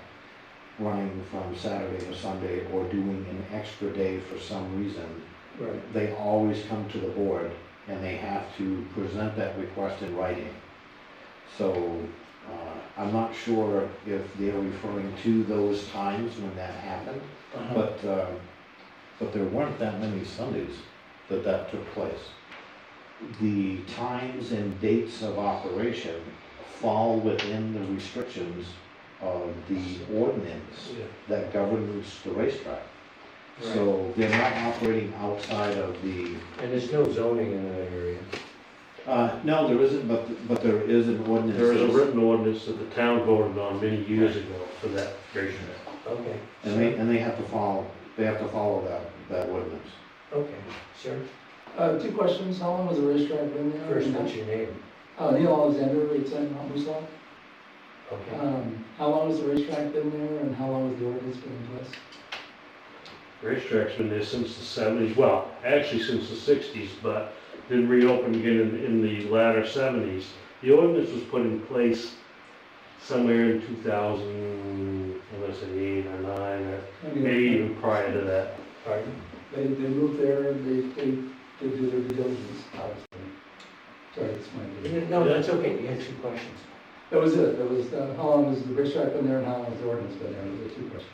S6: running from Saturday to Sunday or doing an extra day for some reason,
S3: Right.
S6: they always come to the board and they have to present that request in writing. So I'm not sure if they're referring to those times when that happened, but there weren't that many Sundays that took place. The times and dates of operation fall within the restrictions of the ordinance that governs the racetrack.
S3: Right.
S6: So they're not operating outside of the,
S3: And there's no zoning in that area.
S6: no, there isn't, but there is an ordinance.
S7: There is a written ordinance that the town voted on many years ago for that racetrack.
S3: Okay.
S6: And they have to follow that ordinance.
S3: Okay, sure.
S9: 2 questions. How long has the racetrack been there?
S3: First, what's your name?
S9: Neil Alexander, 810 Mount Moose
S3: Okay.
S9: How long has the racetrack been there, and how long has the ordinance been in place?
S7: Racetrack's been there since the 70s, well, actually since the 60s, but then reopened again in the latter 70s. The ordinance was put in place somewhere in 2000, I'm gonna say 8 or 9, or maybe even prior to that.
S3: Pardon?
S9: They moved there, and they do their due diligence, obviously. Sorry, that's my.
S3: No, that's okay. You had 2 questions.
S9: That was it. That was, how long has the racetrack been there, and how long has the ordinance been there? Those are the 2 questions.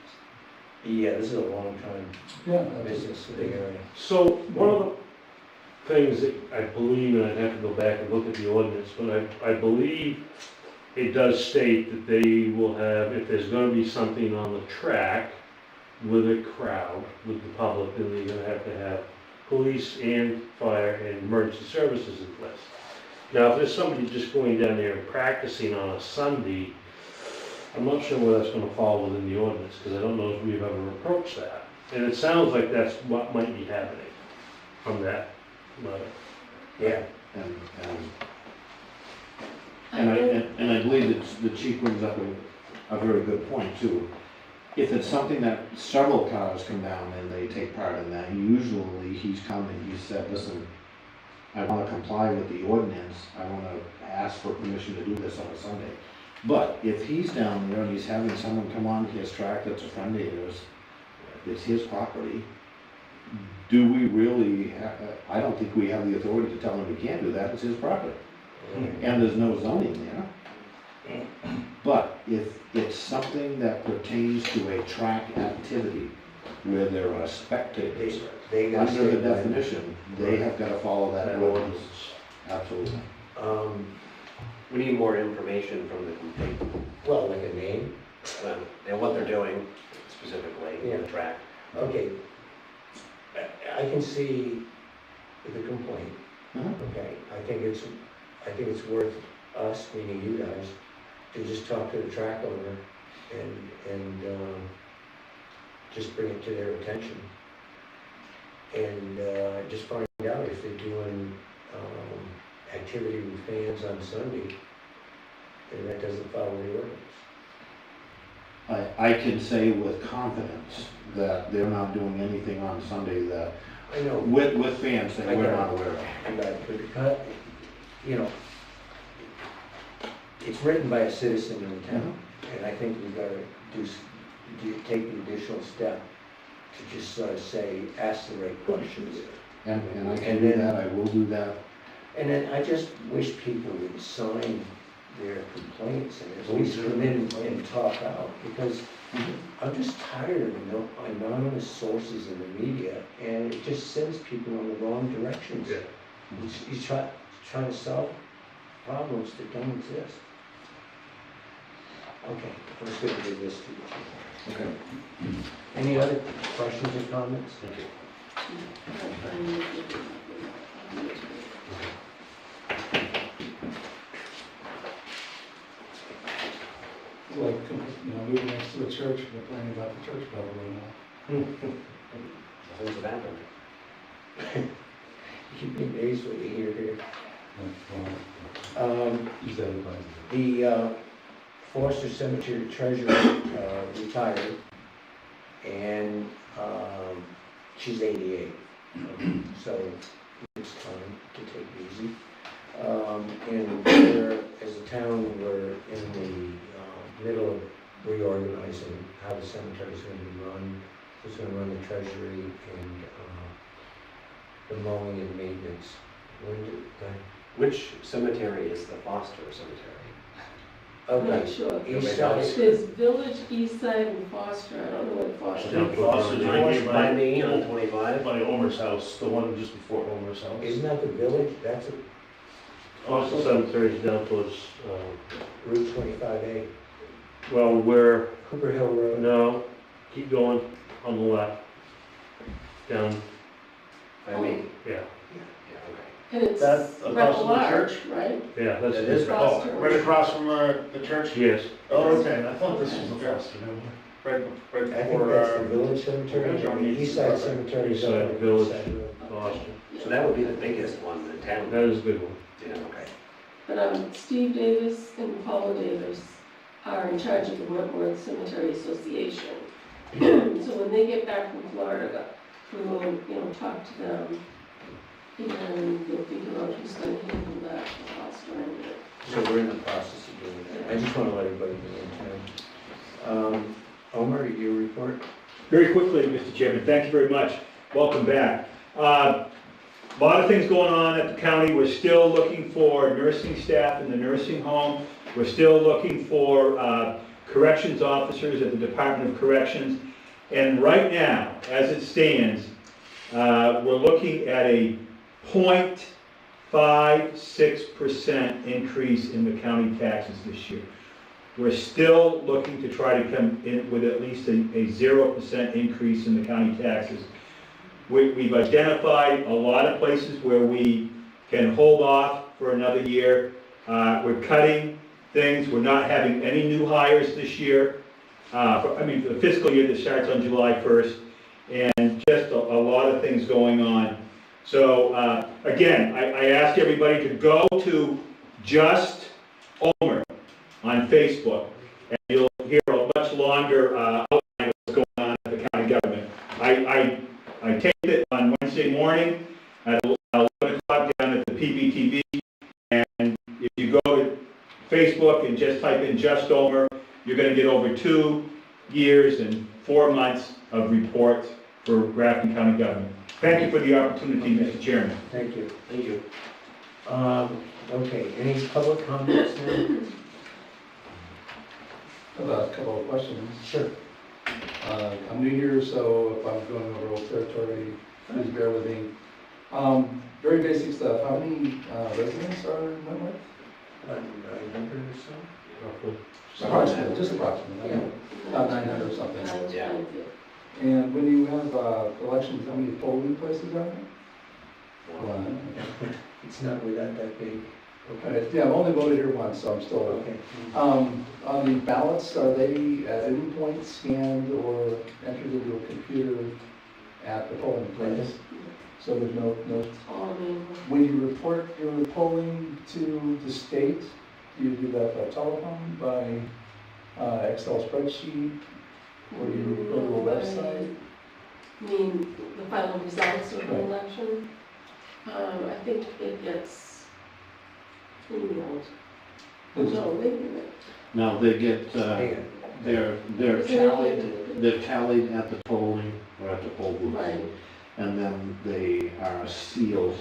S3: Yeah, this is a long time
S9: Yeah.
S3: business in the area.
S7: So one of the things that I believe, and I'd have to go back and look at the ordinance, but I believe it does state that they will have, if there's gonna be something on the track with a crowd, with the public, then they're gonna have police and fire and emergency services in place. Now, if there's somebody just going down there and practicing on a Sunday, I'm not sure where that's gonna fall within the ordinance, because I don't know if we've ever approached that. And it sounds like that's what might be happening from that letter.
S3: Yeah.
S6: And I believe that the chief brings up a very good point too. If it's something that several cars come down and they take part in that, usually he's come and he said, listen, I wanna comply with the ordinance, I wanna ask for permission to do this on a Sunday. But if he's down there and he's having someone come on his track that's a friend of his, it's his property, do we really, I don't think we have the authority to tell him he can't do that, it's his property. And there's no zoning there. But if it's something that pertains to a track activity where there are spectators,
S3: They got
S6: under the
S3: state by-
S6: definition, they have gotta follow that ordinance. Absolutely.
S5: We need more information from the complaint,
S3: Well, like a name,
S5: and what they're doing specifically,
S3: Yeah.
S5: the track.
S3: okay. I can see the complaint,
S6: Uh-huh.
S3: okay? I think it's worth us, meaning you guys, to just talk to the track owner and just bring it to their attention. And just find out if they're doing activity with fans on Sunday, and that doesn't follow the ordinance.
S6: I can say with confidence that they're not doing anything on Sunday that,
S3: I know,
S6: with fans that we're not aware of.
S3: but, you know, it's written by a citizen in the town, and I think we've got to take the additional step to just sort of say, ask the right questions.
S6: And I can do that, I will do that.
S3: And then I just wish people would sign their complaints and at least come in and talk out, because I'm just tired of anonymous sources in the media, and it just sends people in the wrong directions.
S7: Yeah.
S3: You trying to solve problems that don't exist. Okay, I'm just gonna give this to you.
S6: Okay.
S3: Any other questions or comments?
S9: Like, moving next to the church, and complaining about the church bell going off.
S5: Things have happened.
S3: You'd be amazed what you hear here.
S9: Use that advice.
S3: The Forester Cemetery treasurer retired, and she's 88, so it's time to take it easy. And we're, as a town, we're in the middle of reorganizing how the cemetery is going to be run. Who's going to run the treasury and the mowing and maintenance.
S5: Which cemetery is the Foster Cemetery?
S4: I'm not
S3: Okay,
S4: sure.
S3: east side.
S4: There's Village, East Side, and Foster, I don't know what Foster
S7: Yeah.
S4: is.
S2: Foster's right here
S5: By me on 25.
S2: by Omer's house, the one just before Omer's house.
S3: Isn't that the village? That's
S7: Foster Cemetery is down towards,
S3: Route 25A,
S7: well, we're,
S3: Cooper Hill Road.
S7: no, keep going on the left. Down,
S5: By me.
S7: yeah,
S5: Yeah, okay.
S4: And it's
S2: That's across from the
S4: large,
S2: church?
S4: right?
S7: yeah, that's.
S5: It is
S4: Foster.
S1: Right across from the church?
S7: Yes,
S2: Oh, okay, I thought this was the Foster.
S1: Right
S3: I think
S1: before,
S3: that's the village cemetery, and the east side cemetery is
S7: East side
S3: on the
S7: village.
S3: east side road.
S7: Foster,
S5: So that would be the biggest one in town.
S7: that is a big one.
S5: Yeah, okay.
S4: But Steve Davis and Paula Davis are in charge of the Wentworth Cemetery Association. So when they get back from Florida, we will, talk to them, and we'll figure out who's gonna handle that fostering it.
S3: So we're in the process of doing that. I just want to let everybody know in town. Omer, your report?
S10: Very quickly, Mr. Chairman, thank you very much. Welcome back. A lot of things going on at the county. We're still looking for nursing staff in the nursing home. We're still looking for corrections officers at the Department of Corrections. And right now, as it stands, we're looking at a 5-6% increase in the county taxes this year. We're still looking to try to come in with at least a 0% increase in the county taxes. We've identified a lot of places where we can hold off for another year. We're cutting things, we're not having any new hires this year. For the fiscal year that starts on July 1st, and just a lot of things going on. So, again, I ask everybody to go to Just Omer on Facebook, and you'll hear a much longer outline of what's going on at the county government. I taped it on Wednesday morning at 11 o'clock down at the PBTV, and if you go to Facebook and just type in Just Omer, you're going to get over 2 years and 4 months of reports for Grafton County government. Thank you for the opportunity, Mr. Chairman.
S3: Thank you. Thank you. Okay, any public comments now?
S9: I have a couple of questions.
S3: Sure.
S9: I'm new here, so if I'm going over old territory, please bear with me. Very basic stuff. How many residents are in Wentworth?
S3: 900 or so?
S9: Approximately, just approximately.
S3: Yeah.
S9: About 900 or something.
S5: Yeah.
S9: And when you have elections, how many polling places are there? One.
S3: It's not really that big.
S9: Okay. Yeah, I've only voted here once, so I'm still.
S3: Okay.
S9: On the ballots, are they at any point scanned or entered into a computer at the polling place? So there's no, when you report your polling to the state, do you do that by telephone, by Excel spreadsheet, or do you go to a website?
S4: I mean, the final results of the
S9: Right.
S4: election, I think it gets emailed. No, wait a minute.
S6: Now, they get,
S3: Hang on.
S6: they're tallied at the polling, or at the poll booth.
S4: Right.
S6: And then they are sealed,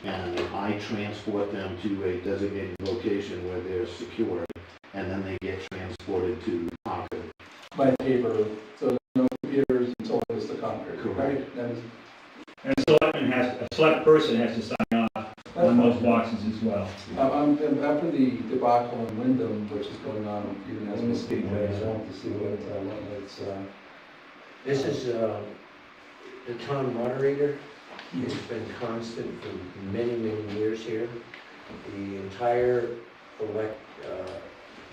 S6: and I transport them to a designated location where they're secured, and then they get transported to Concord.
S9: By paper, so there's no computers until it goes to Concord,
S6: Correct.
S9: right? That is,
S10: And a select person has to sign off on those boxes as well.
S9: after the debacle in Wyndham, which is going on even as we speak, I want to see it's,
S3: This is, the town moderator has been constant for many, many years here. The entire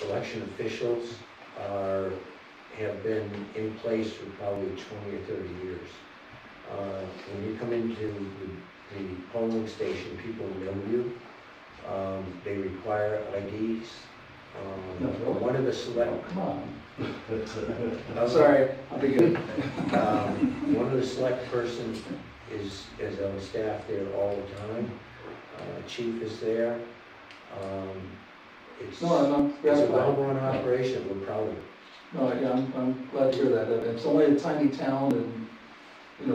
S3: election officials have been in place for probably 20 or 30 years. When you come into the polling station, people know you. They require IDs.
S9: No, really?
S3: One of the select,
S9: come on. I'm sorry, I'll be good.
S3: one of the select persons is on staff there all the time. Chief is there. It's
S9: No, I'm not
S3: it's a
S9: gratified.
S3: well-run operation, we're proud of it.
S9: No, yeah, I'm glad to hear that. It's only a tiny town and,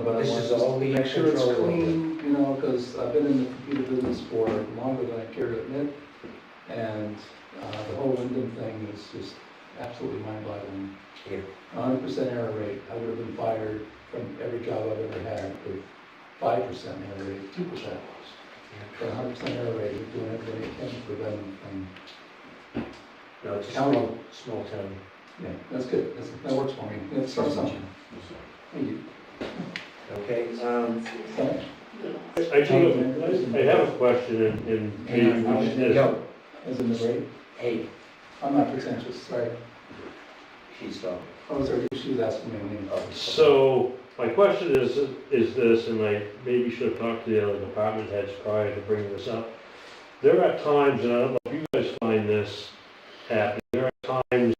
S9: but I
S3: This
S9: want
S3: is all
S9: to
S3: we
S9: make sure it's
S3: control over.
S9: clean, because I've been in the computer business for longer than I care to admit. And the whole Wyndham thing is just absolutely mind-boggling.
S3: Yeah.
S9: 100% error rate. I would have been fired from every job I've ever had with 5% error rate, 2% loss. But 100% error rate, we're doing everything we can to prevent them from.
S3: No, it's a
S9: County.
S3: small town.
S9: Yeah, that's good. That works for me. It starts something. Thank you.
S3: Okay,
S9: Sorry?
S7: I have a question, and maybe we should just,
S9: As in the rate?
S3: Hey,
S9: I'm not pretentious, sorry.
S3: she's gone.
S9: Oh, sorry, she was asking me.
S7: so, my question is this, and I maybe should have talked to the other department heads prior to bringing this up. There are times, and I don't know if you guys find this happening, there are times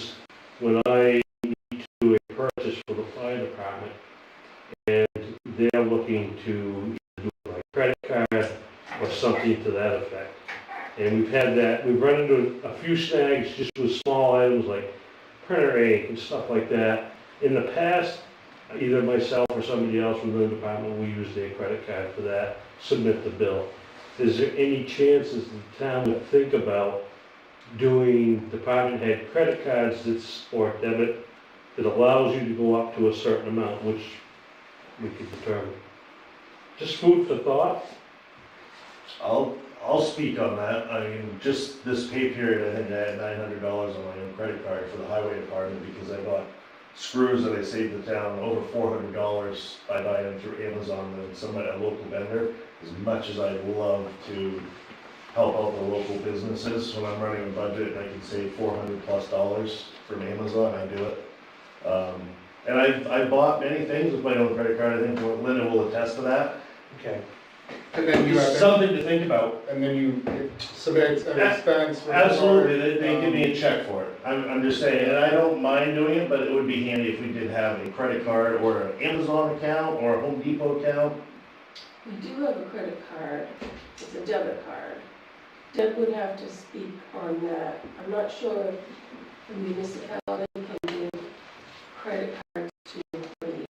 S7: when I need to do a purchase for the fire department, and they're looking to either do my credit card or something to that effect. And we've run into a few snags just with small items like printer ink and stuff like that. In the past, either myself or somebody else within the department, we used a credit card for that, submit the bill. Is there any chances the town would think about doing department head credit cards or debit that allows you to go up to a certain amount, which we could determine? Just food for thought?
S2: I'll speak on that. I mean, just this pay period, I think I had $900 on my own credit card for the highway department because I bought screws that I saved the town over $400 by buying them through Amazon than somebody, a local vendor. As much as I'd love to help out the local businesses, when I'm running a budget and I can save $400+ from Amazon, I do it. And I bought many things with my own credit card. I think Linda will attest to that.
S3: Okay.
S1: And then you
S2: Just
S1: have,
S2: something to think about.
S1: and then you submit an expense. for-
S2: Absolutely, they give me a check for it. I'm just saying, and I don't mind doing it, but it would be handy if we did have a credit card or an Amazon account or a Home Depot account.
S4: We do have a credit card, it's a debit card. Deb would have to speak on that. I'm not sure if the municipality can give credit cards to employees.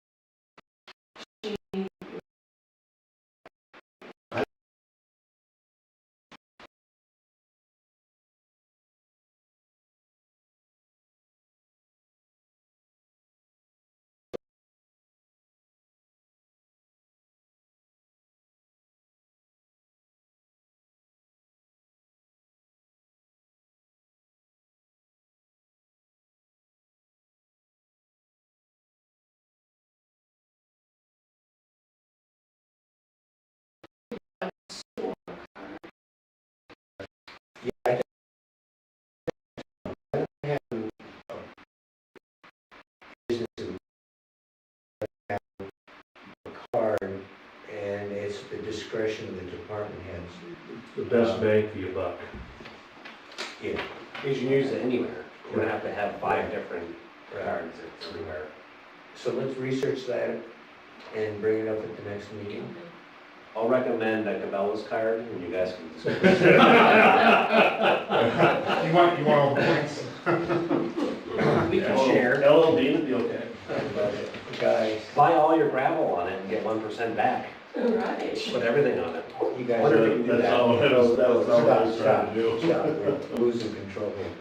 S3: Card, and it's the discretion of the department heads.
S7: The best bang for your buck.
S3: Yeah.
S5: You can use it anywhere. You don't have to have 5 different cards, it's everywhere.
S3: So let's research that and bring it up at the next meeting.
S5: I'll recommend a Cabela's card, and you guys can discuss.
S1: You want all the points?
S5: We can share.
S2: LLB would be okay.
S3: Guys,
S5: Buy all your gravel on it and get 1% back.
S4: Right.
S5: Put everything on it.
S3: you guys.
S5: Wonder if you can do
S2: That's
S5: that.
S2: all I was, that was all I was trying to do.
S3: Stop, we're losing control here.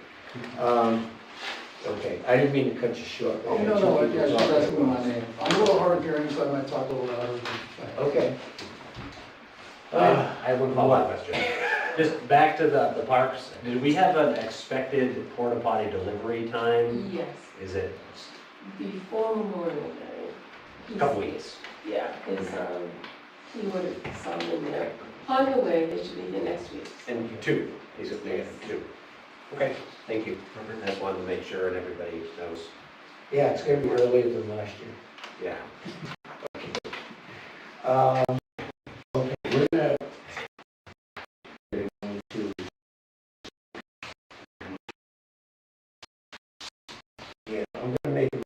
S3: Okay, I didn't mean to cut you short.
S9: Oh, no, yeah, that's my name. I'm a little hard of hearing, so I might talk a little louder.
S3: Okay.
S5: I have one follow-up question. Just back to the parks, did we have an expected porta potty delivery time?
S4: Yes,
S5: Is it
S4: before Memorial Day.
S5: a couple weeks?
S4: Yeah, he ordered some in there. On the way, they should be here next week.
S5: And 2, he said they have 2. Okay, thank you. I just wanted to make sure and everybody knows.
S3: Yeah, it's gonna be earlier than last year.
S5: Yeah.
S3: Okay, we're gonna. Yeah, I'm gonna make a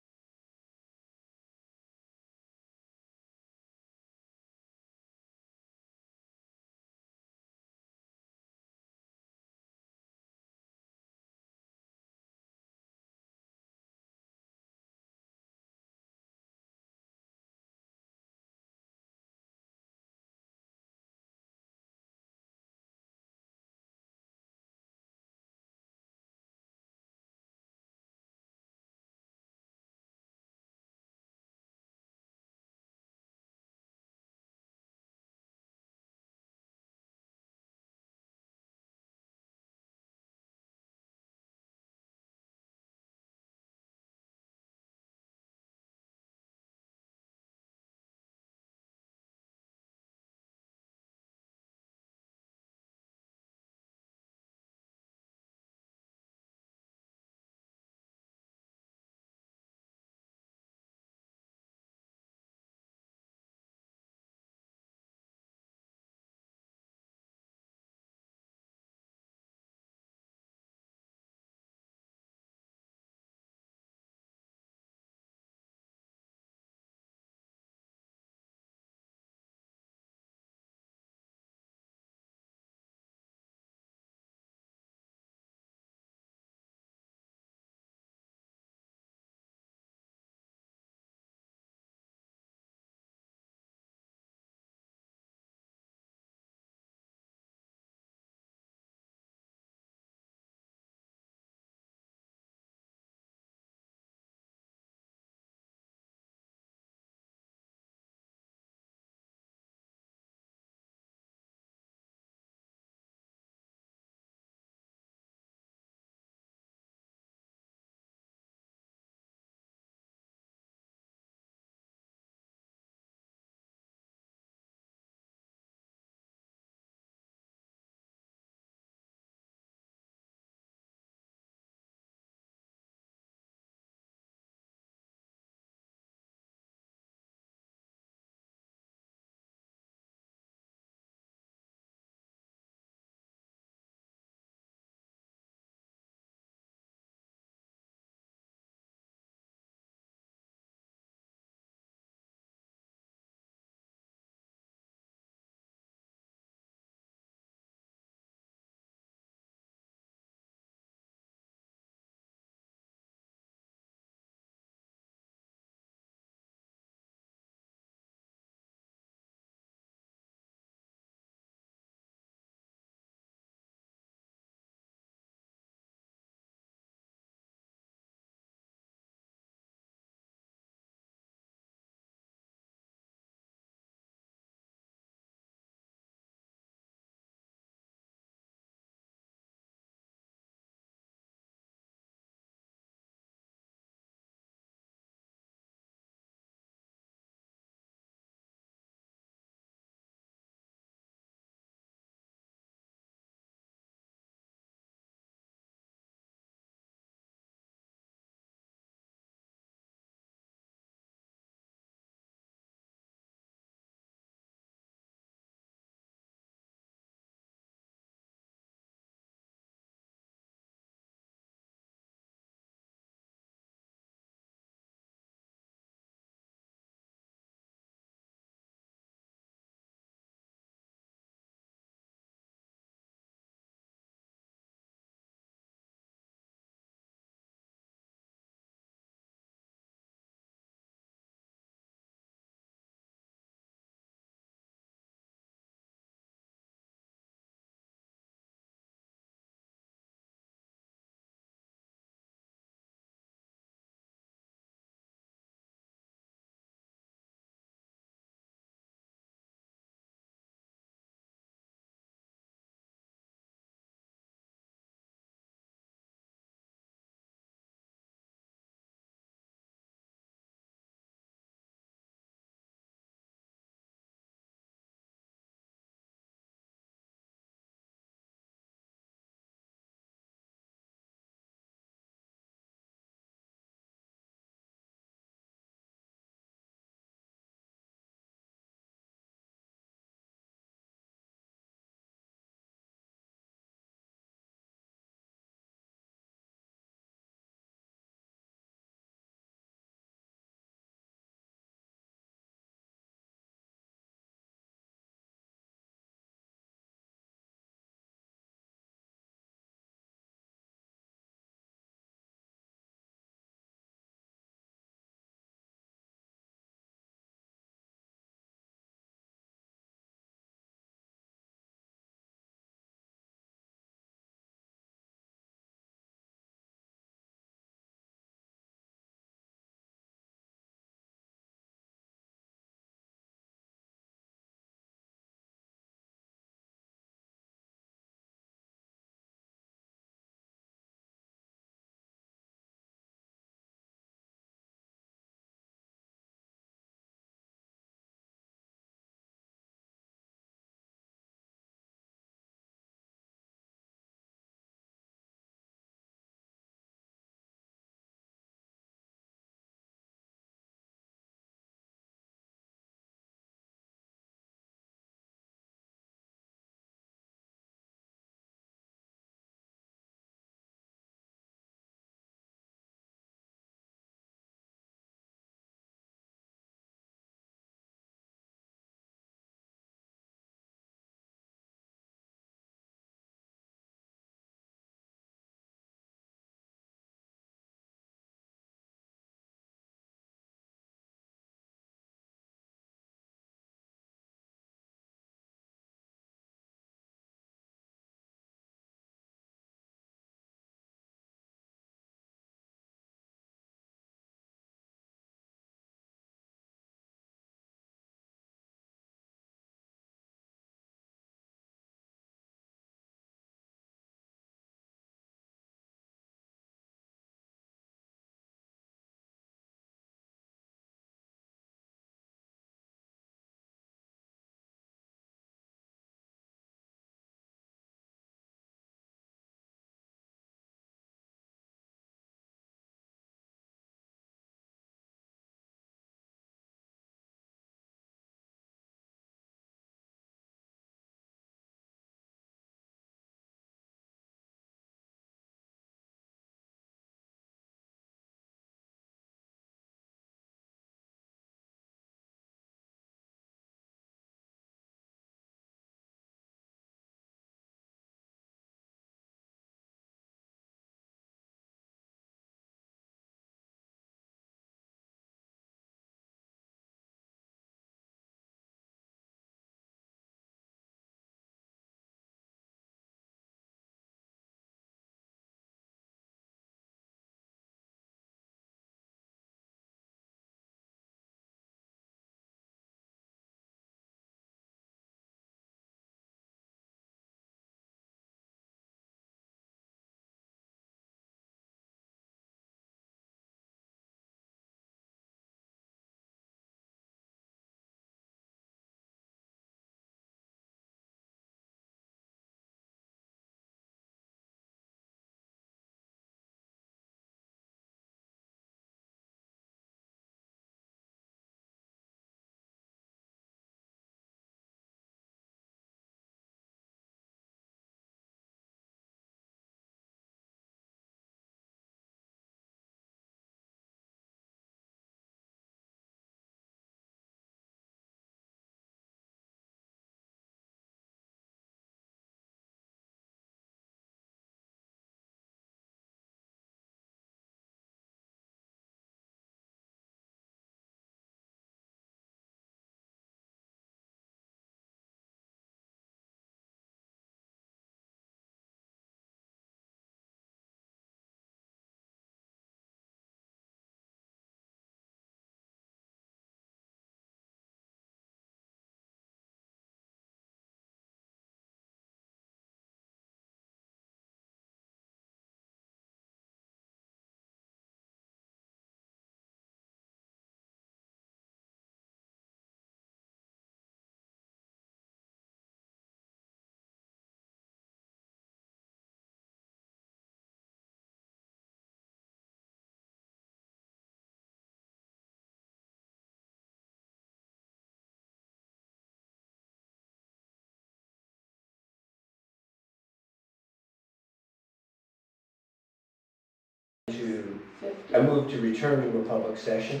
S4: 6:50.
S3: I move to return to a public session.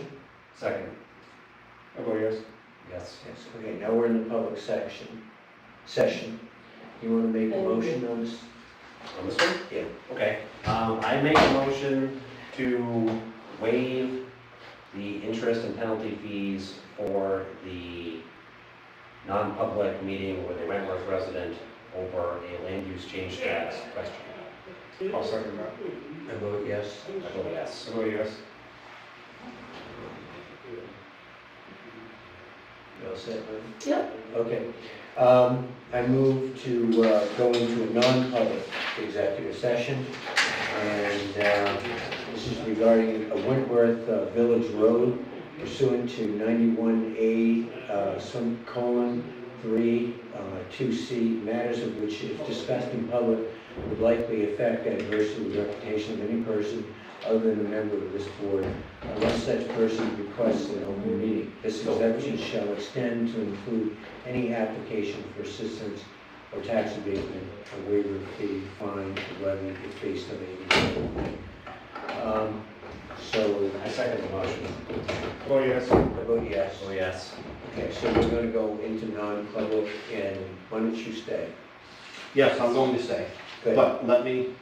S5: Second.
S1: I vote yes.
S5: Yes.
S3: Yes, okay, now we're in the public session. You wanna make a motion on this?
S5: On this one?
S3: Yeah.
S5: Okay, I make a motion to waive the interest and penalty fees for the non-public meeting with a Wentworth resident over a land use change tax question.
S1: I'll second that.
S3: I vote yes.
S5: I vote yes.
S1: I vote yes.
S3: You all set, Lynn?
S4: Yep.
S3: Okay. I move to go into a non-public executive session. And this is regarding a Wentworth Village Road pursuant to 91A, some colon 3, 2C, matters of which if discussed in public would likely affect adversely the reputation of any person other than a member of this board, unless such person requests an open meeting. This exemption shall extend to include any application for assistance or tax abatement, a waiver of fee, fine, or levy if based on a So
S5: I second the motion.
S1: I vote yes.
S3: I vote yes.
S5: Oh, yes.
S3: Okay, so we're gonna go into non-public, and why don't you stay?
S6: Yes, I'm going to say,
S3: Good.
S6: but let me